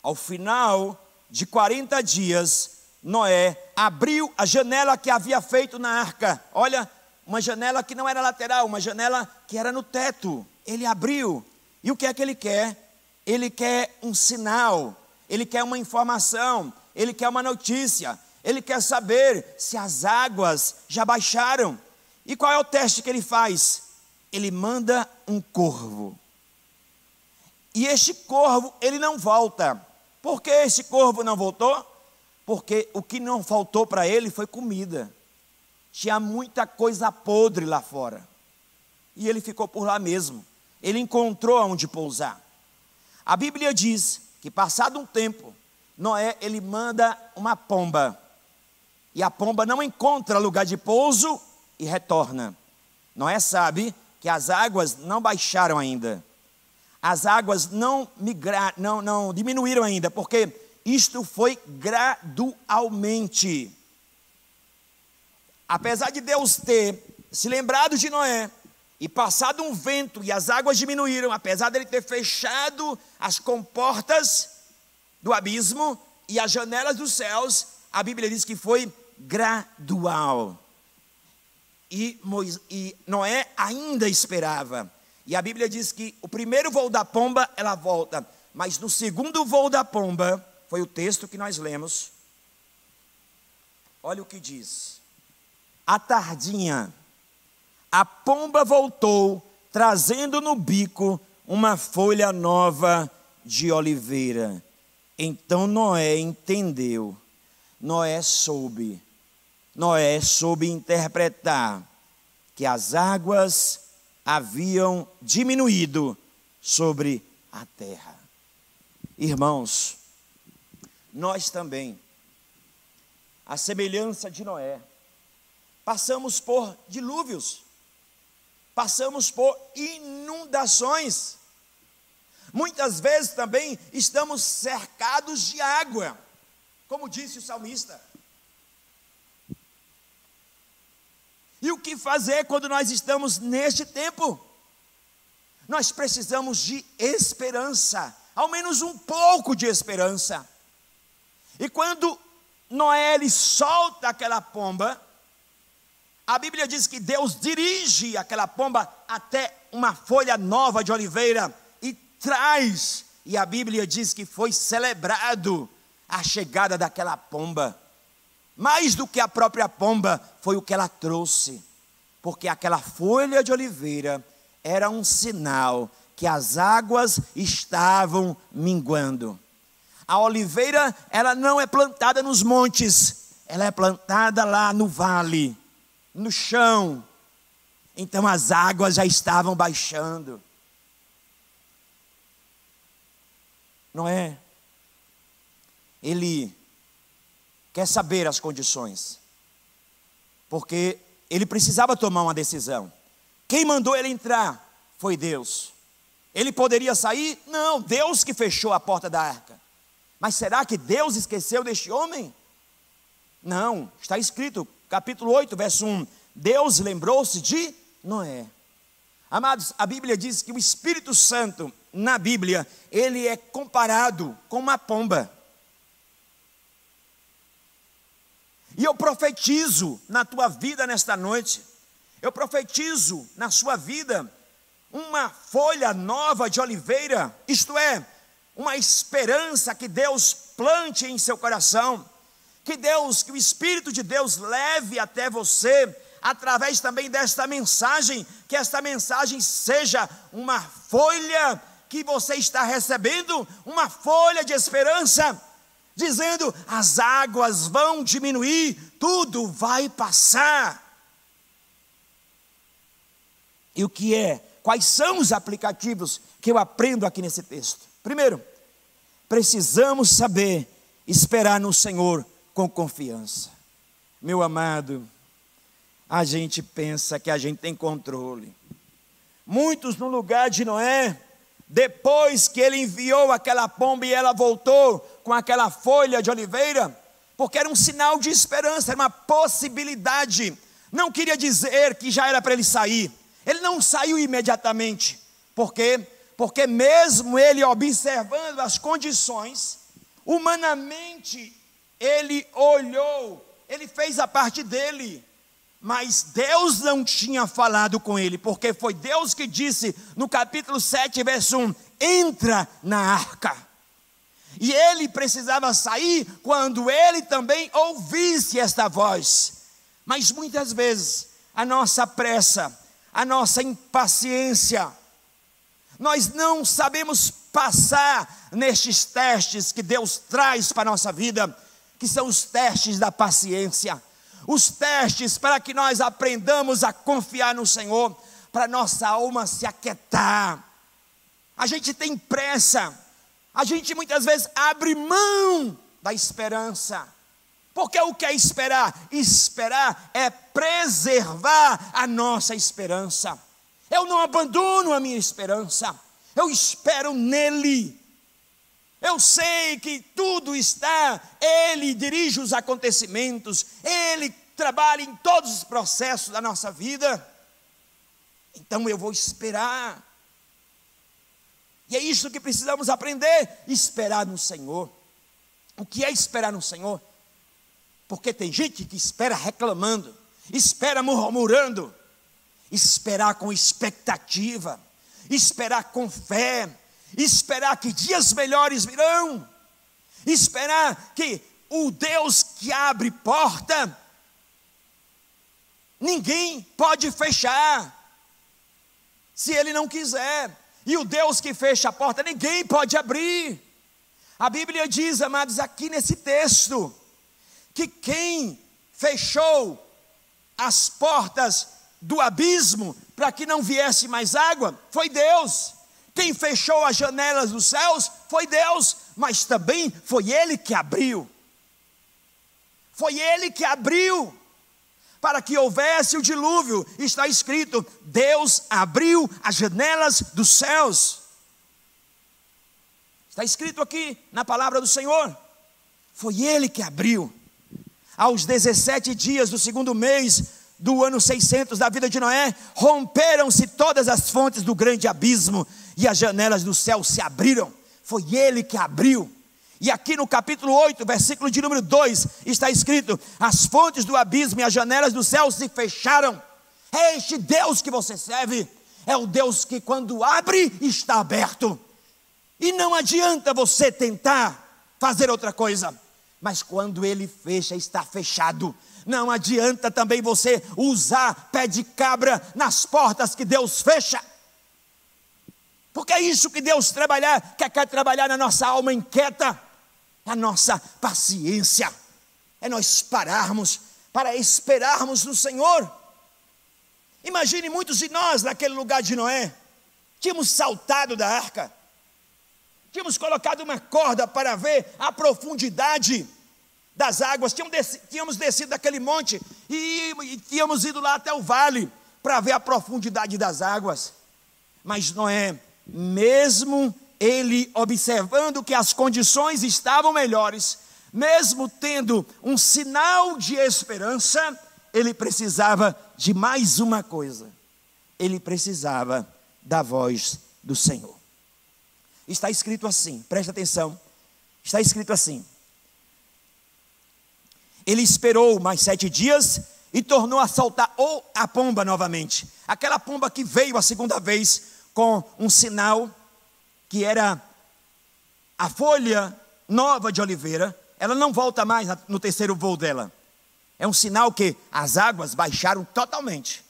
ao final de 40 dias, Noé abriu a janela que havia feito na arca. Olha, uma janela que não era lateral, uma janela que era no teto. Ele abriu. E o que é que ele quer? Ele quer um sinal. Ele quer uma informação, ele quer uma notícia, ele quer saber se as águas já baixaram. E qual é o teste que ele faz? Ele manda um corvo. E este corvo, ele não volta. Por que esse corvo não voltou? Porque o que não faltou para ele foi comida. Tinha muita coisa podre lá fora. E ele ficou por lá mesmo. Ele encontrou onde pousar. A Bíblia diz que passado um tempo, Noé, ele manda uma pomba. e a pomba não encontra lugar de pouso e retorna. Noé sabe que as águas não baixaram ainda. As águas não diminuíram ainda, porque isto foi gradualmente. Apesar de Deus ter se lembrado de Noé e passado um vento e as águas diminuíram, apesar dele ter fechado as comportas do abismo e as janelas dos céus, a Bíblia diz que foi gradual. E Noé ainda esperava. E a Bíblia diz que o primeiro voo da pomba, ela volta. Mas no segundo voo da pomba, foi o texto que nós lemos. Olha o que diz. À tardinha, a pomba voltou, trazendo no bico uma folha nova de oliveira. Então Noé entendeu. Noé soube interpretar que as águas haviam diminuído sobre a terra. Irmãos, nós também, à semelhança de Noé, passamos por dilúvios, passamos por inundações. Muitas vezes também estamos cercados de água, como disse o salmista. E o que fazer quando nós estamos neste tempo? Nós precisamos de esperança, ao menos um pouco de esperança. E quando Noé ele solta aquela pomba, a Bíblia diz que Deus dirige aquela pomba até uma folha nova de oliveira e traz. E a Bíblia diz que foi celebrado a chegada daquela pomba. Mais do que a própria pomba, foi o que ela trouxe. Porque aquela folha de oliveira era um sinal que as águas estavam minguando. A oliveira, ela não é plantada nos montes, ela é plantada lá no vale, no chão. Então as águas já estavam baixando. Noé, ele quer saber as condições, porque ele precisava tomar uma decisão. Quem mandou ele entrar foi Deus. Ele poderia sair? Não, Deus que fechou a porta da arca. Mas será que Deus esqueceu deste homem? Não, está escrito, capítulo 8, verso 1. Deus lembrou-se de Noé. Amados, a Bíblia diz que o Espírito Santo, na Bíblia, ele é comparado com uma pomba. E eu profetizo na tua vida nesta noite, eu profetizo na sua vida uma folha nova de oliveira, isto é, uma esperança que Deus plante em seu coração, que o Espírito de Deus leve até você, através também desta mensagem, que esta mensagem seja uma folha que você está recebendo, uma folha de esperança, dizendo, as águas vão diminuir, tudo vai passar. E o que é? Quais são os aplicativos que eu aprendo aqui nesse texto? Primeiro, precisamos saber esperar no Senhor com confiança. Meu amado, a gente pensa que a gente tem controle. Muitos no lugar de Noé, depois que ele enviou aquela pomba e ela voltou com aquela folha de oliveira, porque era um sinal de esperança, era uma possibilidade. Não queria dizer que já era para ele sair. Ele não saiu imediatamente. Por quê? Porque mesmo ele observando as condições, humanamente ele olhou, ele fez a parte dele. Mas Deus não tinha falado com ele, porque foi Deus que disse no capítulo 7, verso 1, entra na arca. E ele precisava sair quando ele também ouvisse esta voz. Mas muitas vezes a nossa pressa, a nossa impaciência, nós não sabemos passar nestes testes que Deus traz para a nossa vida, que são os testes da paciência. Os testes para que nós aprendamos a confiar no Senhor, para nossa alma se aquietar. A gente tem pressa, a gente muitas vezes abre mão da esperança. Porque o que é esperar? Esperar é preservar a nossa esperança. Eu não abandono a minha esperança, eu espero nele. Eu sei que tudo está, ele dirige os acontecimentos, ele trabalha em todos os processos da nossa vida. Então eu vou esperar. E é isso que precisamos aprender, esperar no Senhor. O que é esperar no Senhor? Porque tem gente que espera reclamando, espera murmurando. Esperar com expectativa, esperar com fé, esperar que dias melhores virão, esperar que o Deus que abre porta, ninguém pode fechar, se Ele não quiser. E o Deus que fecha a porta, ninguém pode abrir. A Bíblia diz, amados, aqui nesse texto, que quem fechou as portas do abismo para que não viesse mais água foi Deus. Quem fechou as janelas dos céus foi Deus, mas também foi Ele que abriu. Foi Ele que abriu para que houvesse o dilúvio. Está escrito: Deus abriu as janelas dos céus. Está escrito aqui na palavra do Senhor. Foi Ele que abriu. Aos 17 dias do segundo mês do ano 600 da vida de Noé, romperam-se todas as fontes do grande abismo e as janelas do céu se abriram. Foi Ele que abriu. E aqui no capítulo 8, versículo de número 2, está escrito: as fontes do abismo e as janelas do céu se fecharam. É este Deus que você serve, é o Deus que quando abre, está aberto. E não adianta você tentar fazer outra coisa, mas quando Ele fecha, está fechado. Não adianta também você usar pé de cabra nas portas que Deus fecha. Porque é isso que Deus quer trabalhar na nossa alma inquieta, a nossa paciência. É nós pararmos para esperarmos no Senhor. Imagine muitos de nós naquele lugar de Noé. Tínhamos saltado da arca. Tínhamos colocado uma corda para ver a profundidade das águas, tínhamos descido daquele monte e tínhamos ido lá até o vale para ver a profundidade das águas. Mas Noé, mesmo ele observando que as condições estavam melhores, mesmo tendo um sinal de esperança, ele precisava de mais uma coisa: ele precisava da voz do Senhor. Está escrito assim, presta atenção, está escrito assim: ele esperou mais 7 dias e tornou a soltar a pomba novamente. Aquela pomba que veio a segunda vez com um sinal que era a folha nova de oliveira. Ela não volta mais no terceiro voo dela. É um sinal que as águas baixaram totalmente.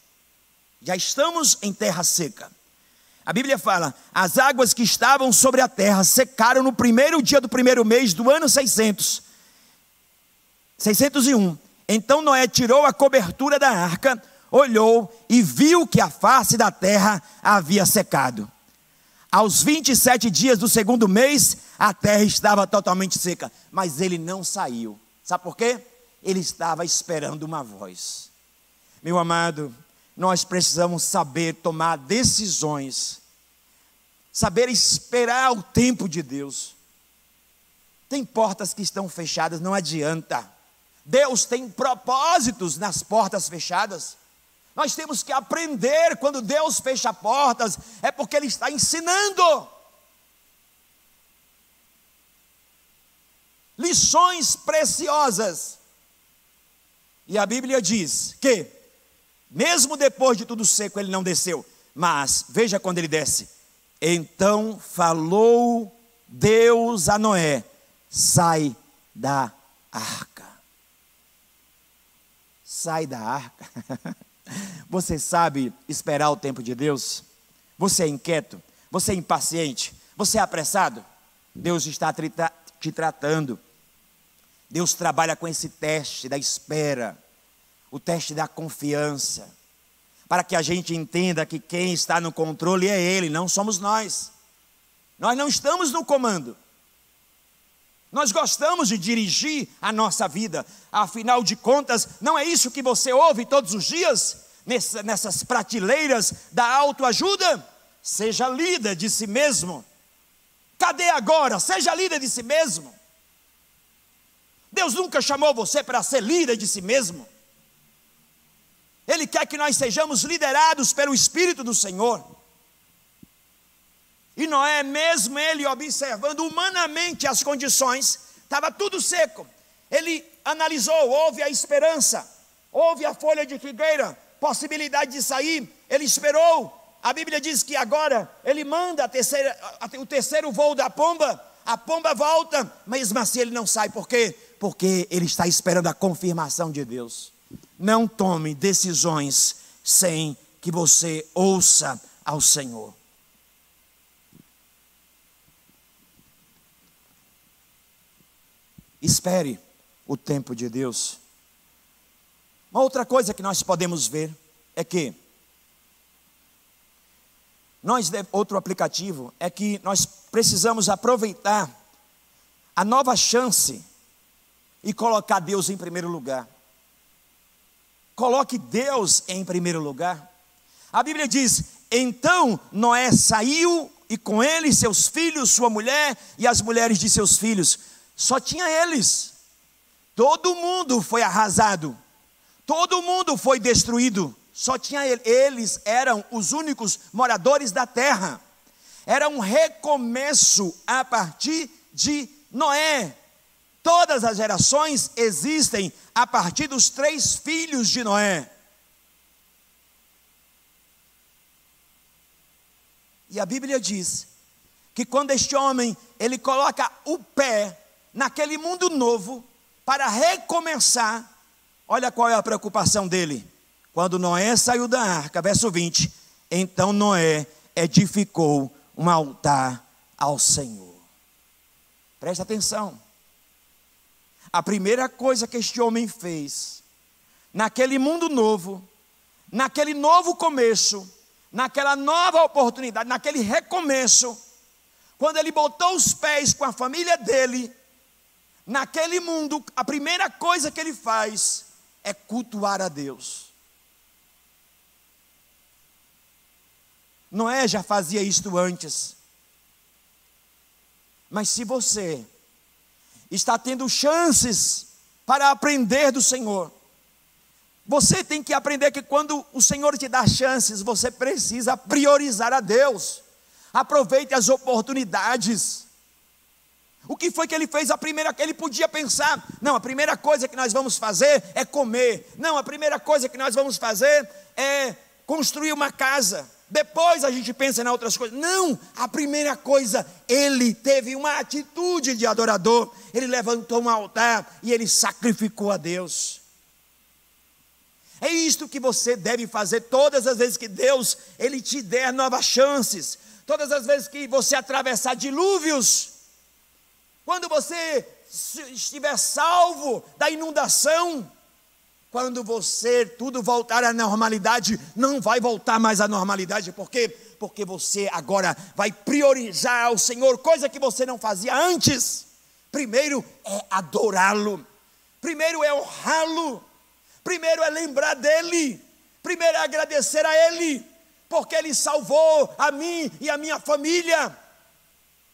Já estamos em terra seca. A Bíblia fala: as águas que estavam sobre a terra secaram no primeiro dia do primeiro mês do ano 601. Então Noé tirou a cobertura da arca, olhou e viu que a face da terra havia secado. Aos 27 dias do segundo mês, a terra estava totalmente seca. Mas ele não saiu. Sabe por quê? Ele estava esperando uma voz. Meu amado, nós precisamos saber tomar decisões, saber esperar o tempo de Deus. Tem portas que estão fechadas, não adianta. Deus tem propósitos nas portas fechadas. Nós temos que aprender, quando Deus fecha portas, é porque Ele está ensinando lições preciosas. E a Bíblia diz que, mesmo depois de tudo seco, Ele não desceu. Mas, veja quando Ele desce: então falou Deus a Noé: sai da arca. Sai da arca. Você sabe esperar o tempo de Deus? Você é inquieto? Você é impaciente? Você é apressado? Deus está te tratando. Deus trabalha com esse teste da espera, o teste da confiança, para que a gente entenda que quem está no controle é Ele, não somos nós. Nós não estamos no comando. Nós gostamos de dirigir a nossa vida. Afinal de contas, não é isso que você ouve todos os dias? Nessas prateleiras da autoajuda? Seja líder de si mesmo. Cadê agora? Seja líder de si mesmo. Deus nunca chamou você para ser líder de si mesmo. Ele quer que nós sejamos liderados pelo Espírito do Senhor. E Noé, mesmo ele observando humanamente as condições, estava tudo seco. Ele analisou, houve a esperança, houve a folha de figueira, possibilidade de sair. Ele esperou. A Bíblia diz que agora ele manda o terceiro voo da pomba. A pomba volta, mesmo assim ele não sai. Por quê? Porque ele está esperando a confirmação de Deus. Não tome decisões sem que você ouça ao Senhor. Espere o tempo de Deus. Uma outra coisa que nós podemos ver é que outro aplicativo é que nós precisamos aproveitar a nova chance e colocar Deus em primeiro lugar. Coloque Deus em primeiro lugar. A Bíblia diz: então Noé saiu, e com ele seus filhos, sua mulher e as mulheres de seus filhos. Só tinha eles. Todo mundo foi arrasado. Todo mundo foi destruído. Só tinha eles. Eles eram os únicos moradores da terra. Era um recomeço a partir de Noé. Todas as gerações existem a partir dos 3 filhos de Noé. E a Bíblia diz que quando este homem, ele coloca o pé naquele mundo novo, para recomeçar, olha qual é a preocupação dele. Quando Noé saiu da arca, verso 20, então Noé edificou um altar ao Senhor. Presta atenção. A primeira coisa que este homem fez, naquele mundo novo, naquele novo começo, naquela nova oportunidade, naquele recomeço, quando ele botou os pés com a família dele, naquele mundo, a primeira coisa que ele faz é cultuar a Deus. Noé já fazia isto antes. Mas se você está tendo chances para aprender do Senhor, você tem que aprender que quando o Senhor te dá chances, você precisa priorizar a Deus. Aproveite as oportunidades. O que foi que ele fez? Ele podia pensar: não, a primeira coisa que nós vamos fazer é comer. Não, a primeira coisa que nós vamos fazer é construir uma casa. Depois a gente pensa em outras coisas. Não, a primeira coisa, ele teve uma atitude de adorador. Ele levantou um altar e ele sacrificou a Deus. É isto que você deve fazer todas as vezes que Deus, ele te der novas chances. Todas as vezes que você atravessar dilúvios. Quando você estiver salvo da inundação, quando tudo voltar à normalidade, não vai voltar mais à normalidade. Por quê? Porque você agora vai priorizar o Senhor, coisa que você não fazia antes. Primeiro é adorá-lo, primeiro é honrá-lo, primeiro é lembrar dele, primeiro é agradecer a ele, porque ele salvou a mim e a minha família.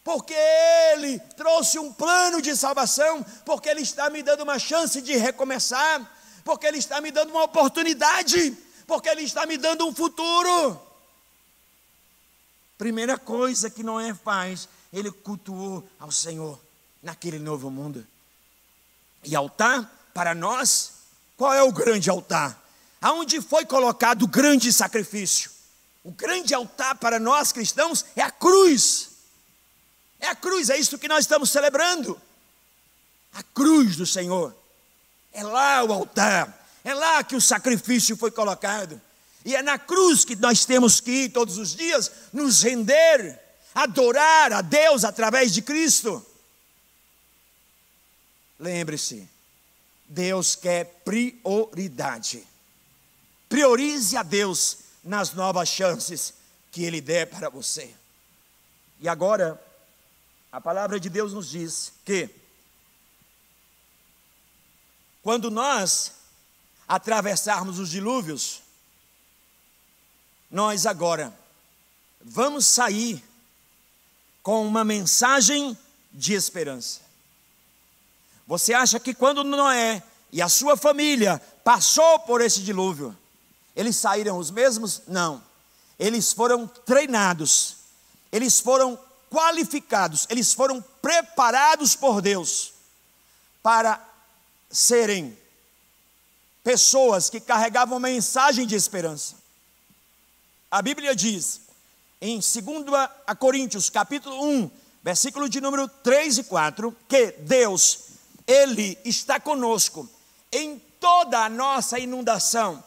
Porque ele trouxe um plano de salvação, porque ele está me dando uma chance de recomeçar, porque ele está me dando uma oportunidade, porque ele está me dando um futuro. Primeira coisa que Noé faz, ele cultuou ao Senhor naquele novo mundo. E altar, para nós, qual é o grande altar? Aonde foi colocado o grande sacrifício? O grande altar para nós cristãos é a cruz. É a cruz, é isso que nós estamos celebrando. A cruz do Senhor. É lá o altar. É lá que o sacrifício foi colocado. E é na cruz que nós temos que ir todos os dias, nos render, adorar a Deus através de Cristo. Lembre-se, Deus quer prioridade. Priorize a Deus nas novas chances que Ele der para você. E agora, a palavra de Deus nos diz que Quando nós atravessarmos os dilúvios, nós agora vamos sair com uma mensagem de esperança. Você acha que quando Noé e a sua família passou por esse dilúvio, eles saíram os mesmos? Não. Eles foram treinados, eles foram qualificados, eles foram preparados por Deus para serem pessoas que carregavam uma mensagem de esperança. A Bíblia diz, em 2 Coríntios, capítulo 1, versículo de número 3 e 4, que Deus, Ele está conosco em toda a nossa inundação,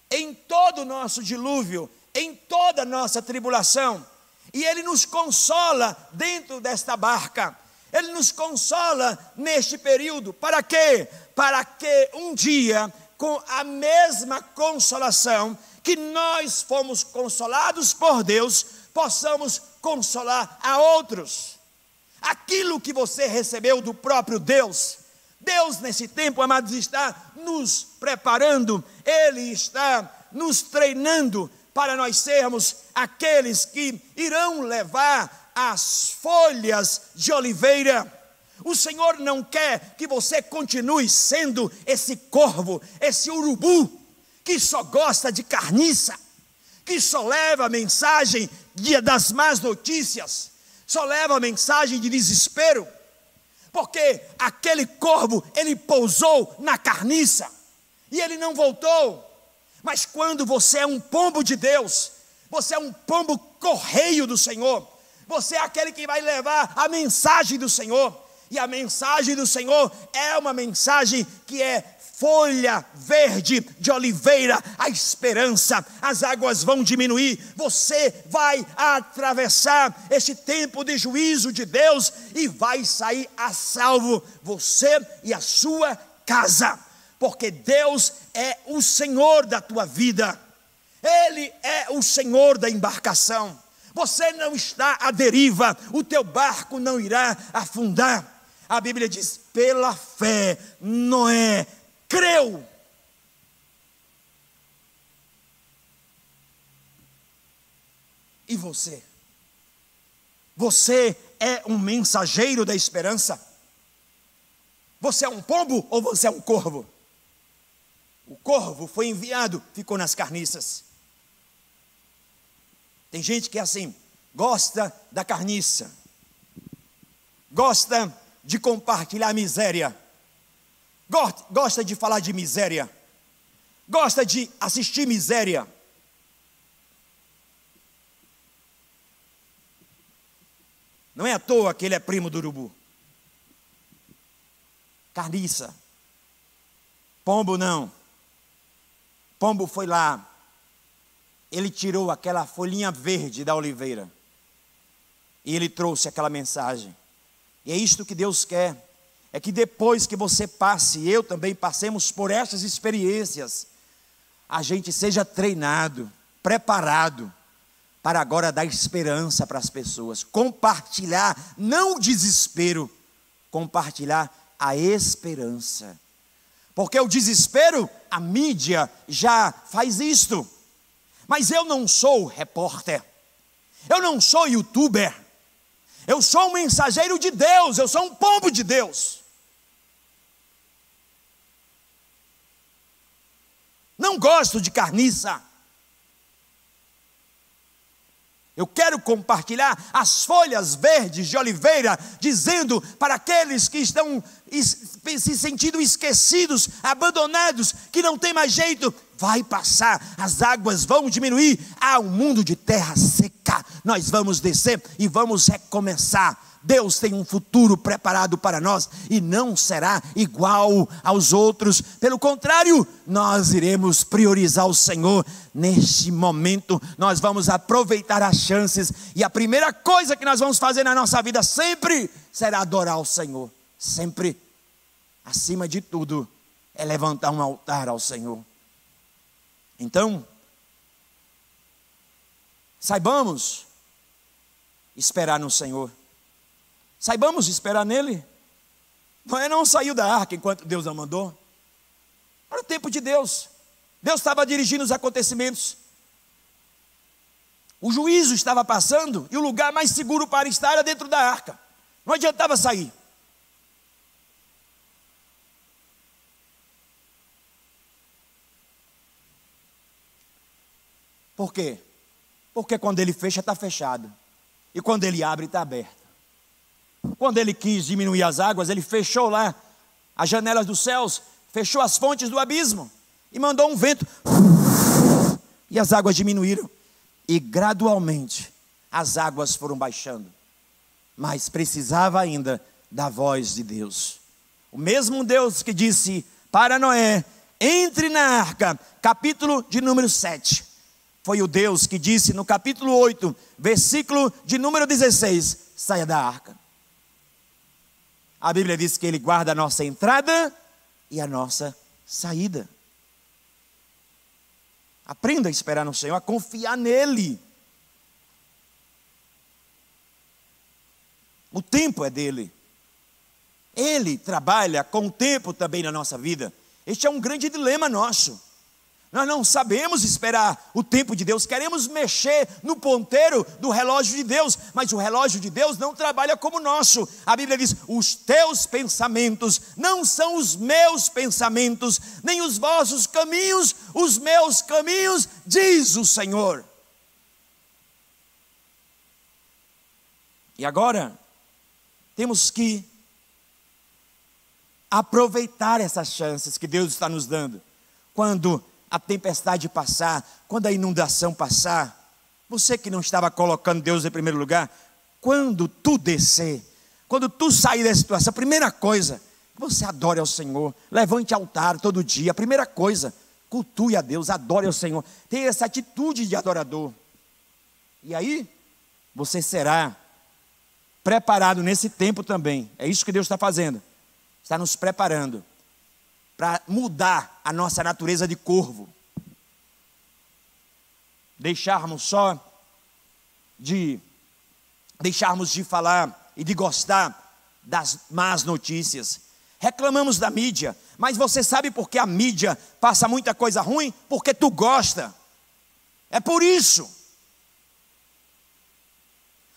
em todo o nosso dilúvio, em toda a nossa tribulação, e Ele nos consola dentro desta barca, Ele nos consola neste período. Para quê? Para que um dia, com a mesma consolação que nós fomos consolados por Deus, possamos consolar a outros. Aquilo que você recebeu do próprio Deus, Deus nesse tempo, amados, está nos preparando, Ele está nos treinando para nós sermos aqueles que irão levar as folhas de oliveira. O Senhor não quer que você continue sendo esse corvo, esse urubu, que só gosta de carniça, que só leva a mensagem das más notícias, só leva a mensagem de desespero, porque aquele corvo, ele pousou na carniça, e ele não voltou. Mas quando você é um pombo de Deus, você é um pombo correio do Senhor, você é aquele que vai levar a mensagem do Senhor, e a mensagem do Senhor é uma mensagem que é folha verde de oliveira, a esperança. As águas vão diminuir, você vai atravessar este tempo de juízo de Deus e vai sair a salvo, você e a sua casa, porque Deus é o Senhor da tua vida, Ele é o Senhor da embarcação. Você não está à deriva, o teu barco não irá afundar. A Bíblia diz, pela fé, Noé creu. E você? Você é um mensageiro da esperança? Você é um pombo ou você é um corvo? O corvo foi enviado, ficou nas carniças. Tem gente que é assim, gosta da carniça, gosta de compartilhar a miséria, gosta de falar de miséria, gosta de assistir miséria. Não é à toa que ele é primo do urubu. Carniça. Pombo não. Pombo foi lá, ele tirou aquela folhinha verde da oliveira e ele trouxe aquela mensagem. E é isto que Deus quer, é que depois que você passe, e eu também passemos por essas experiências, a gente seja treinado, preparado, para agora dar esperança para as pessoas, compartilhar, não o desespero, compartilhar a esperança. Porque o desespero, a mídia já faz isto. Mas eu não sou repórter, eu não sou youtuber, eu sou um mensageiro de Deus, eu sou um pombo de Deus. Não gosto de carniça. Eu quero compartilhar as folhas verdes de oliveira, dizendo para aqueles que estão se sentindo esquecidos, abandonados, que não tem mais jeito, vai passar, as águas vão diminuir, há um mundo de terra seca, nós vamos descer e vamos recomeçar. Deus tem um futuro preparado para nós e não será igual aos outros. Pelo contrário, nós iremos priorizar o Senhor. Neste momento, nós vamos aproveitar as chances. E a primeira coisa que nós vamos fazer na nossa vida sempre será adorar o Senhor. Sempre, acima de tudo, é levantar um altar ao Senhor. Então, saibamos esperar no Senhor. Saibamos esperar nele. Noé não saiu da arca enquanto Deus a mandou. Era o tempo de Deus. Deus estava dirigindo os acontecimentos. O juízo estava passando e o lugar mais seguro para estar era dentro da arca. Não adiantava sair. Por quê? Porque quando ele fecha, está fechado. E quando ele abre, está aberto. Quando ele quis diminuir as águas, ele fechou lá as janelas dos céus, fechou as fontes do abismo e mandou um vento. E as águas diminuíram. E gradualmente as águas foram baixando. Mas precisava ainda da voz de Deus. O mesmo Deus que disse para Noé: entre na arca, capítulo de número 7. Foi o Deus que disse no capítulo 8, versículo de número 16: saia da arca. A Bíblia diz que Ele guarda a nossa entrada e a nossa saída. Aprenda a esperar no Senhor, a confiar nele. O tempo é dele. Ele trabalha com o tempo também na nossa vida. Este é um grande dilema nosso. Nós não sabemos esperar o tempo de Deus, queremos mexer no ponteiro do relógio de Deus, mas o relógio de Deus não trabalha como o nosso. A Bíblia diz: os teus pensamentos não são os meus pensamentos, nem os vossos caminhos, os meus caminhos, diz o Senhor. E agora, temos que aproveitar essas chances que Deus está nos dando. Quando a tempestade passar, quando a inundação passar, você que não estava colocando Deus em primeiro lugar, quando tu descer, quando tu sair dessa situação, a primeira coisa, que você adore ao Senhor, levante altar todo dia, a primeira coisa, cultue a Deus, adore ao Senhor, tenha essa atitude de adorador, e aí, você será preparado nesse tempo também. É isso que Deus está fazendo, está nos preparando para mudar a nossa natureza de corvo, deixarmos de falar e de gostar das más notícias. Reclamamos da mídia, mas você sabe por que a mídia passa muita coisa ruim? Porque tu gosta. É por isso.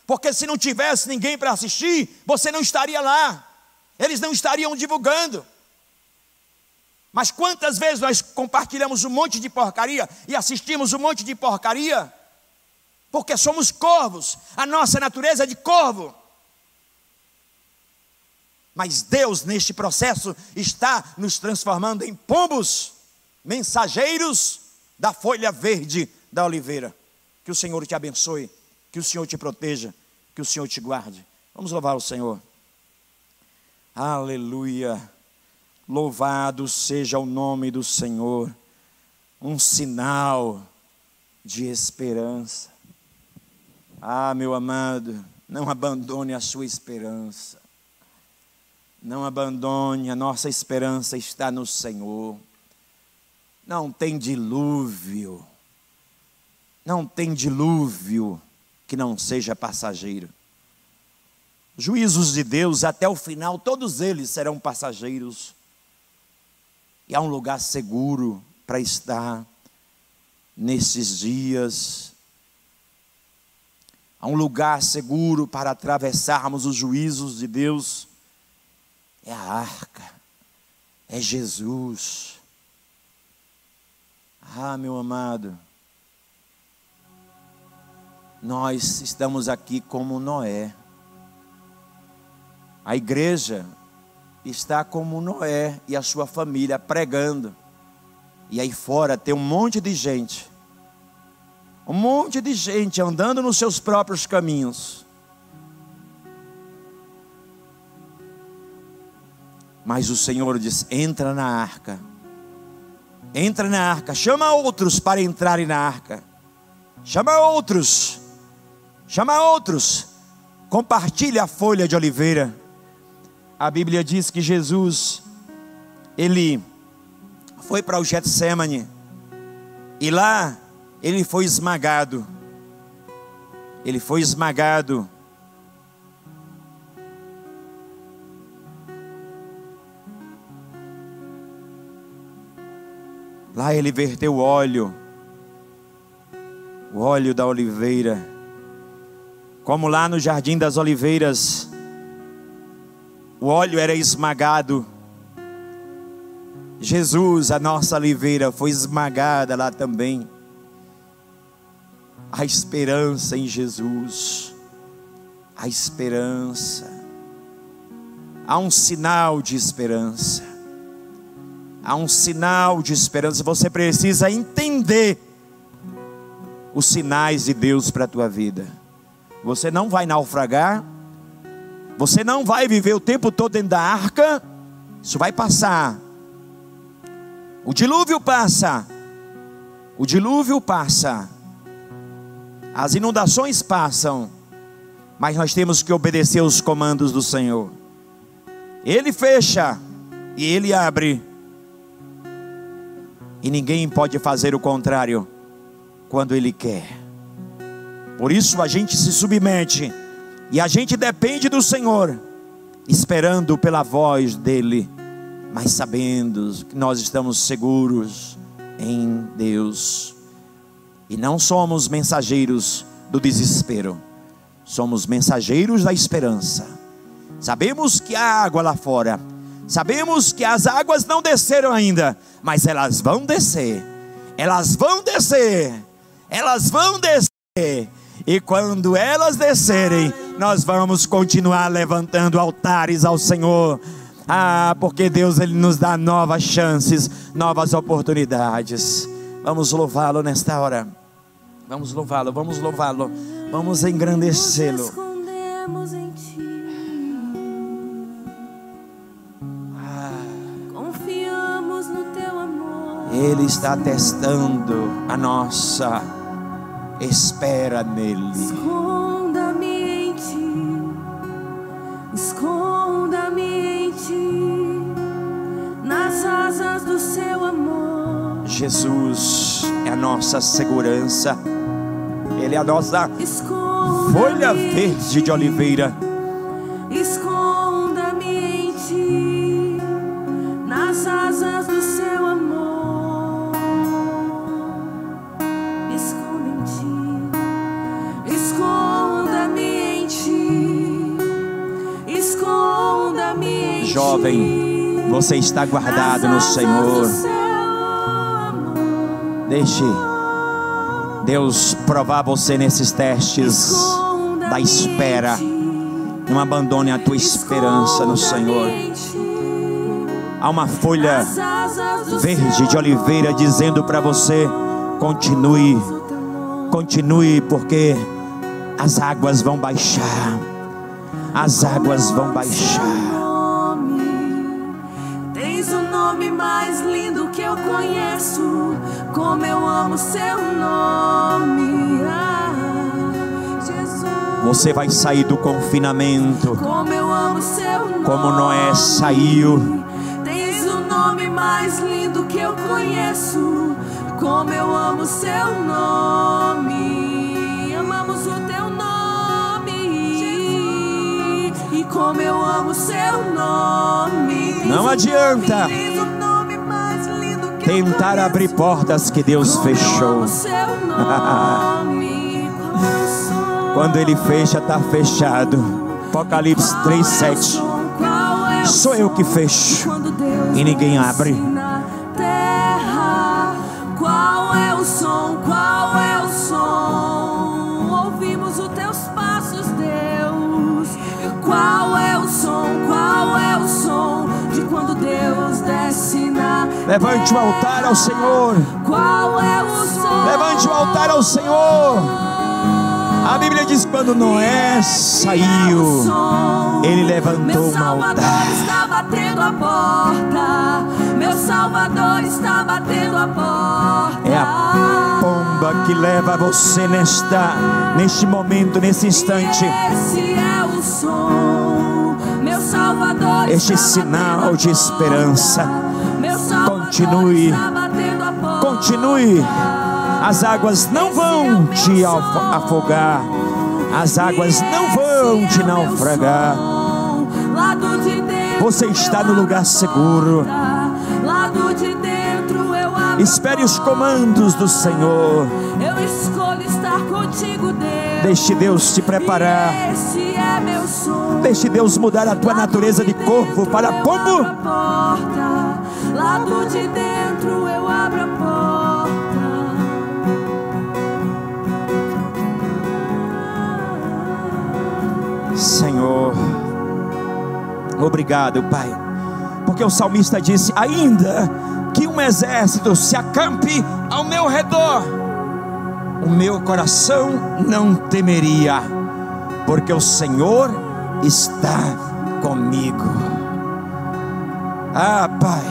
Porque se não tivesse ninguém para assistir, você não estaria lá. Eles não estariam divulgando. Mas quantas vezes nós compartilhamos um monte de porcaria e assistimos um monte de porcaria? Porque somos corvos, a nossa natureza é de corvo. Mas Deus, neste processo, está nos transformando em pombos, mensageiros da folha verde da oliveira. Que o Senhor te abençoe, que o Senhor te proteja, que o Senhor te guarde. Vamos louvar o Senhor. Aleluia. Louvado seja o nome do Senhor, um sinal de esperança. Ah, meu amado, não abandone a sua esperança. Não abandone, a nossa esperança está no Senhor. Não tem dilúvio. Não tem dilúvio que não seja passageiro. Os juízos de Deus até o final, todos eles serão passageiros. E há um lugar seguro para estar nesses dias. Há um lugar seguro para atravessarmos os juízos de Deus. É a arca. É Jesus. Ah, meu amado. Nós estamos aqui como Noé. A igreja está como Noé e a sua família pregando. E aí fora tem um monte de gente andando nos seus próprios caminhos. Mas o Senhor diz: entra na arca. Entra na arca. Chama outros para entrarem na arca. Chama outros. Chama outros. Compartilha a folha de oliveira. A Bíblia diz que Jesus, ele foi para o Getsemane, e lá ele foi esmagado. Ele foi esmagado. Lá ele verteu o óleo da oliveira. Como lá no Jardim das Oliveiras, o óleo era esmagado. Jesus, a nossa oliveira, foi esmagada lá também. A esperança em Jesus. A esperança. Há um sinal de esperança. Há um sinal de esperança. Você precisa entender os sinais de Deus para a tua vida. Você não vai naufragar. Você não vai viver o tempo todo dentro da arca. Isso vai passar. O dilúvio passa. O dilúvio passa. As inundações passam. Mas nós temos que obedecer os comandos do Senhor. Ele fecha e Ele abre. E ninguém pode fazer o contrário quando Ele quer. Por isso a gente se submete. E a gente depende do Senhor, esperando pela voz dEle, mas sabendo que nós estamos seguros em Deus. E não somos mensageiros do desespero. Somos mensageiros da esperança. Sabemos que há água lá fora. Sabemos que as águas não desceram ainda, mas elas vão descer. Elas vão descer. Elas vão descer. E quando elas descerem, nós vamos continuar levantando altares ao Senhor. Porque Deus, Ele nos dá novas chances, novas oportunidades. Vamos louvá-lo nesta hora. Vamos louvá-lo, vamos louvá-lo. Vamos engrandecê-lo. Nos escondemos em Ti. Confiamos no Teu amor. Ele está testando a nossa espera nele. Esconda-me em Ti. Esconda-me em Ti. Nas asas do Seu amor. Jesus é a nossa segurança. Ele é a nossa folha verde de oliveira. Esconda-me em Ti, nas asas do Seu amor. Esconda em Ti, esconda-me em Ti, esconda-me em Ti. Jovem, você está guardado no Senhor. Deixe Deus provar você nesses testes da espera. Não abandone a tua esperança no Senhor. Há uma folha verde de oliveira dizendo para você: continue, continue, porque as águas vão baixar. As águas vão baixar. Tens o nome mais lindo que eu conheço. Como eu amo Seu nome, Jesus. Você vai sair do confinamento. Como eu amo Seu nome. Como Noé saiu. Tens o nome mais lindo que eu conheço. Como eu amo Seu nome. Amamos o Teu nome, Jesus. E como eu amo Seu nome. Não adianta tentar abrir portas que Deus fechou. Quando Ele fecha, está fechado. Apocalipse 3:7. Sou eu que fecho e ninguém abre. Qual é o som? Qual é o som? Ouvimos os Teus passos, Deus. Qual é o som? Qual é o som de quando Deus desce na terra? Levante o altar ao Senhor. Qual é o som? Levante o altar ao Senhor. A Bíblia diz que quando Noé saiu, ele levantou um altar. Meu Salvador está batendo a porta. Meu Salvador está batendo a porta. É a pomba que leva você neste momento, nesse instante. Esse é o som. Meu Salvador este sinal de esperança. Continue, continue. As águas não vão te afogar. As águas não vão te naufragar. Você está no lugar seguro. Lado de dentro eu Espere os comandos do Senhor. Eu escolho estar contigo, Deus. Deixe Deus te preparar. Esse é meu sonho. Deixe Deus mudar a tua natureza de corvo para pombo. Lado de dentro eu abro a porta. Senhor, obrigado, Pai, porque o salmista disse: ainda que um exército se acampe ao meu redor, o meu coração não temeria, porque o Senhor está comigo. Ah, Pai,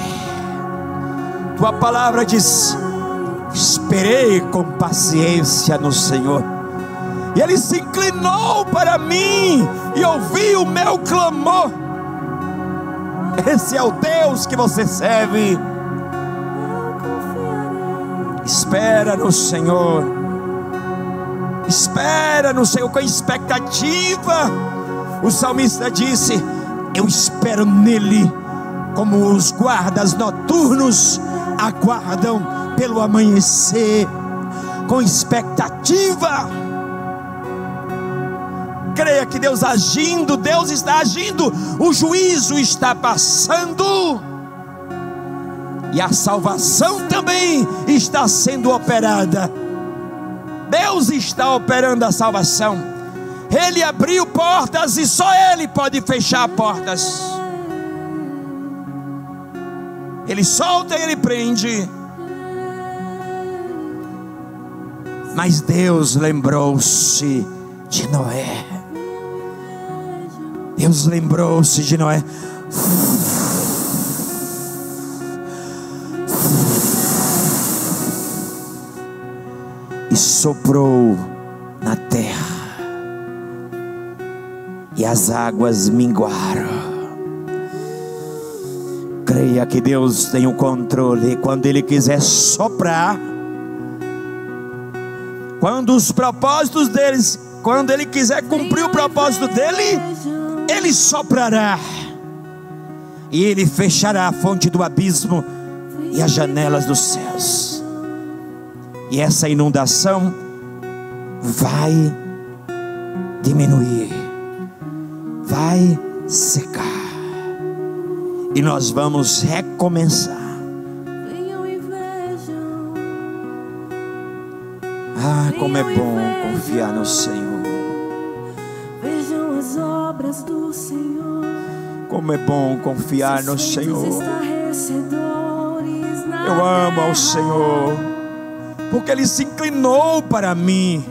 tua palavra diz: esperei com paciência no Senhor, e Ele se inclinou para mim e ouviu o meu clamor. Esse é o Deus que você serve. Espera no Senhor. Espera no Senhor com expectativa. O salmista disse: eu espero nele, como os guardas noturnos aguardam pelo amanhecer, com expectativa. Creia que Deus agindo, Deus está agindo, o juízo está passando, e a salvação também está sendo operada. Deus está operando a salvação. Ele abriu portas e só Ele pode fechar portas. Ele solta e Ele prende. Mas Deus lembrou-se de Noé. Deus lembrou-se de Noé. E soprou na terra, e as águas minguaram. Creia que Deus tem o controle. Quando Ele quiser soprar, quando os propósitos deles, quando Ele quiser cumprir o propósito dele, Ele soprará, e Ele fechará a fonte do abismo e as janelas dos céus. E essa inundação vai diminuir, vai secar, e nós vamos recomeçar. Ah, como é bom confiar no Senhor. Vejam as obras do Senhor. Como é bom confiar no Senhor. Eu amo ao Senhor, porque Ele se inclinou para mim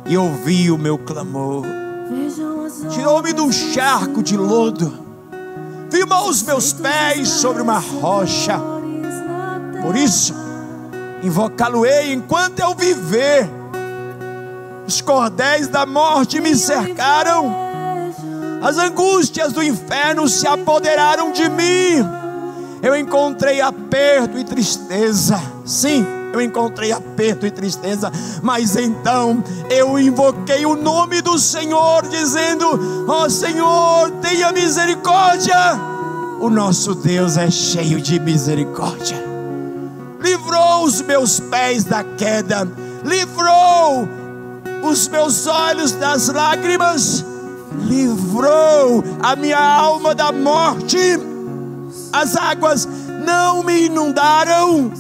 e ouviu o meu clamor. Tirou-me de um charco de lodo, firmou os meus pés sobre uma rocha. Por isso, invocá-lo-ei enquanto eu viver. Os cordéis da morte me cercaram, as angústias do inferno se apoderaram de mim. Eu encontrei aperto e tristeza. Sim, eu encontrei aperto e tristeza, mas então eu invoquei o nome do Senhor, dizendo: ó Senhor, tenha misericórdia. O nosso Deus é cheio de misericórdia. Livrou os meus pés da queda, livrou os meus olhos das lágrimas, livrou a minha alma da morte. As águas não me inundaram.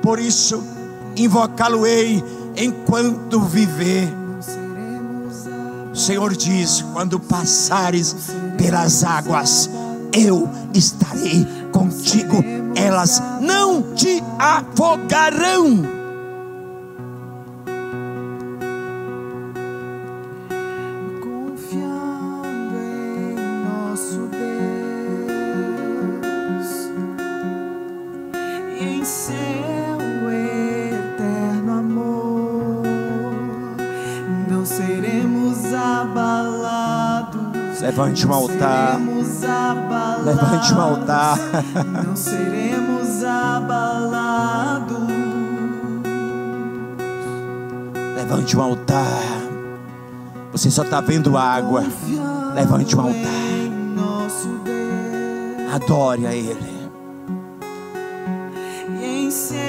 Por isso, invocá-lo-ei enquanto viver. O Senhor diz: quando passares pelas águas, eu estarei contigo, elas não te afogarão. Confiando em nosso Deus e em seu eterno amor, não seremos abalados. Levante um altar. Levante um altar. Não seremos abalados. Levante um altar. Você só está vendo água. Levante um altar. Adore a Ele. E em seu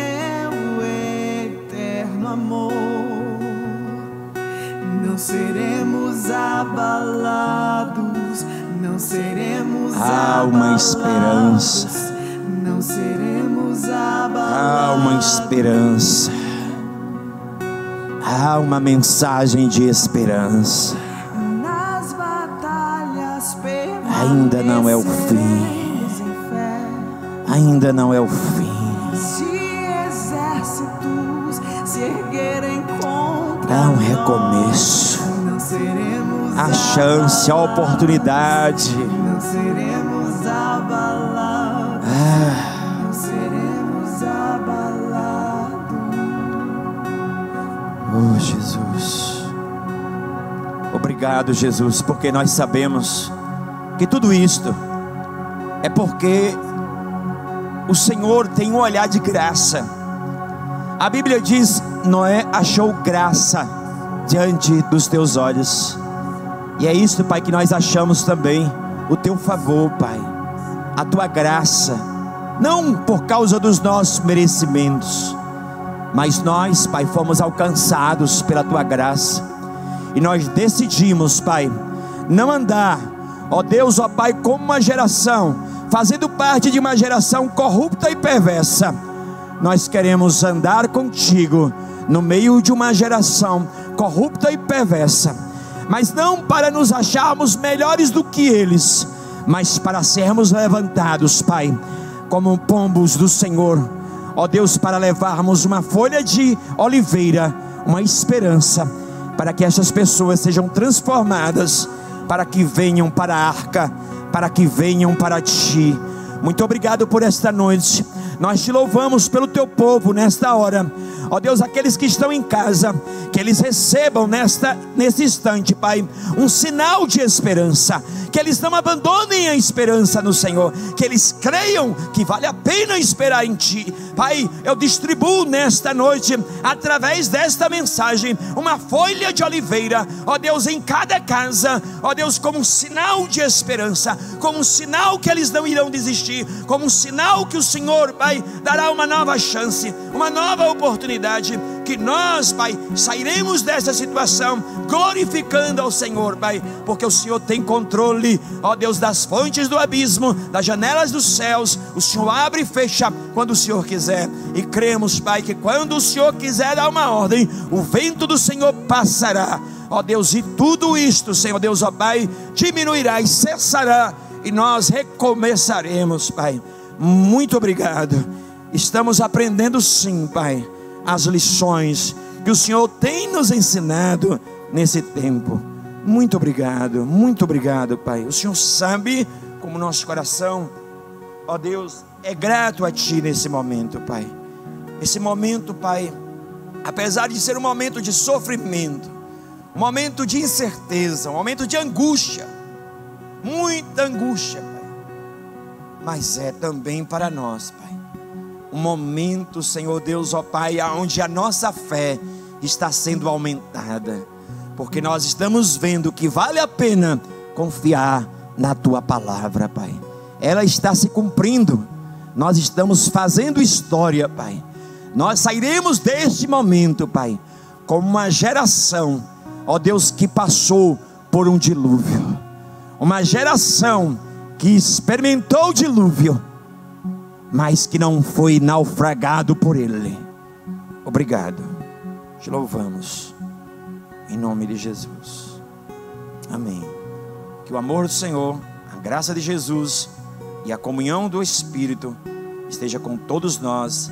não seremos abalados, não seremos há uma esperança, não seremos abalados. há uma esperança, há uma mensagem de esperança. Nas batalhas Ainda não é o fim, ainda não é o fim. se exércitos se erguerem contra Há um recomeço, não seremos a chance, a oportunidade. não seremos abalados, não seremos abalados. Oh, Jesus. Obrigado, Jesus, porque nós sabemos que tudo isto é porque o Senhor tem um olhar de graça. A Bíblia diz: Noé achou graça diante dos teus olhos. E é isso, Pai, que nós achamos também, o teu favor, Pai, a tua graça, não por causa dos nossos merecimentos, mas nós, Pai, fomos alcançados pela tua graça. E nós decidimos, Pai, não andar, ó Deus, ó Pai, como uma geração, fazendo parte de uma geração corrupta e perversa. Nós queremos andar contigo no meio de uma geração corrupta e perversa, mas não para nos acharmos melhores do que eles, mas para sermos levantados, Pai, como pombos do Senhor, ó Deus, para levarmos uma folha de oliveira, uma esperança, para que essas pessoas sejam transformadas, para que venham para a arca, para que venham para ti. Muito obrigado por esta noite. Nós te louvamos pelo teu povo nesta hora. Ó Deus, aqueles que estão em casa, que eles recebam nesse instante, Pai, um sinal de esperança, que eles não abandonem a esperança no Senhor, que eles creiam que vale a pena esperar em Ti. Pai, eu distribuo nesta noite, através desta mensagem, uma folha de oliveira, ó Deus, em cada casa, ó Deus, como um sinal de esperança, como um sinal que eles não irão desistir, como um sinal que o Senhor, Pai, dará uma nova chance, uma nova oportunidade, que nós, Pai, sairemos dessa situação glorificando ao Senhor, Pai, porque o Senhor tem controle, ó Deus, das fontes do abismo, das janelas dos céus. O Senhor abre e fecha quando o Senhor quiser, e cremos, Pai, que quando o Senhor quiser dar uma ordem, o vento do Senhor passará, ó Deus, e tudo isto, Senhor Deus, ó Pai, diminuirá e cessará, e nós recomeçaremos, Pai. Muito obrigado. Estamos aprendendo sim, Pai, as lições que o Senhor tem nos ensinado nesse tempo. Muito obrigado, Pai. O Senhor sabe como nosso coração, ó Deus, é grato a Ti nesse momento, Pai. Esse momento, Pai, apesar de ser um momento de sofrimento, um momento de incerteza, um momento de angústia, muita angústia, Pai, mas é também para nós, Pai, um momento, Senhor Deus, ó Pai, onde a nossa fé está sendo aumentada, porque nós estamos vendo que vale a pena confiar na Tua palavra, Pai. Ela está se cumprindo, nós estamos fazendo história, Pai. Nós sairemos deste momento, Pai, como uma geração, ó Deus, que passou por um dilúvio, uma geração que experimentou o dilúvio, mas que não foi naufragado por ele. Obrigado, te louvamos, em nome de Jesus, amém. Que o amor do Senhor, a graça de Jesus e a comunhão do Espírito esteja com todos nós,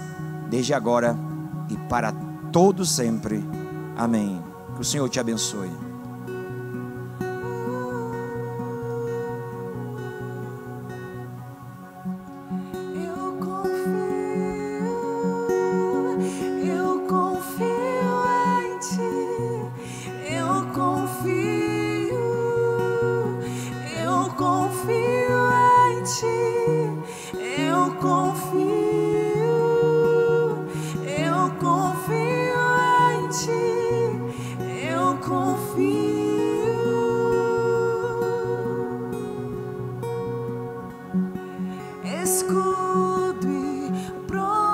desde agora e para todo sempre, amém. Que o Senhor te abençoe. Escudo e proteção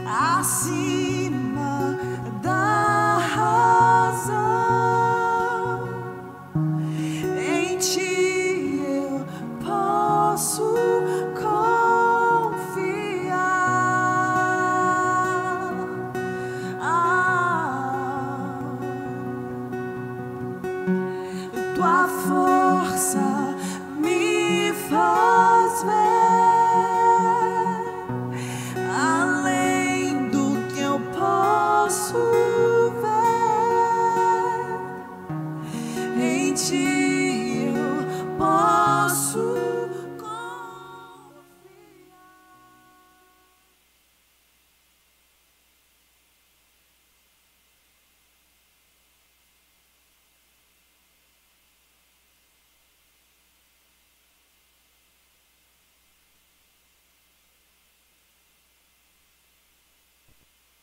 acima ti.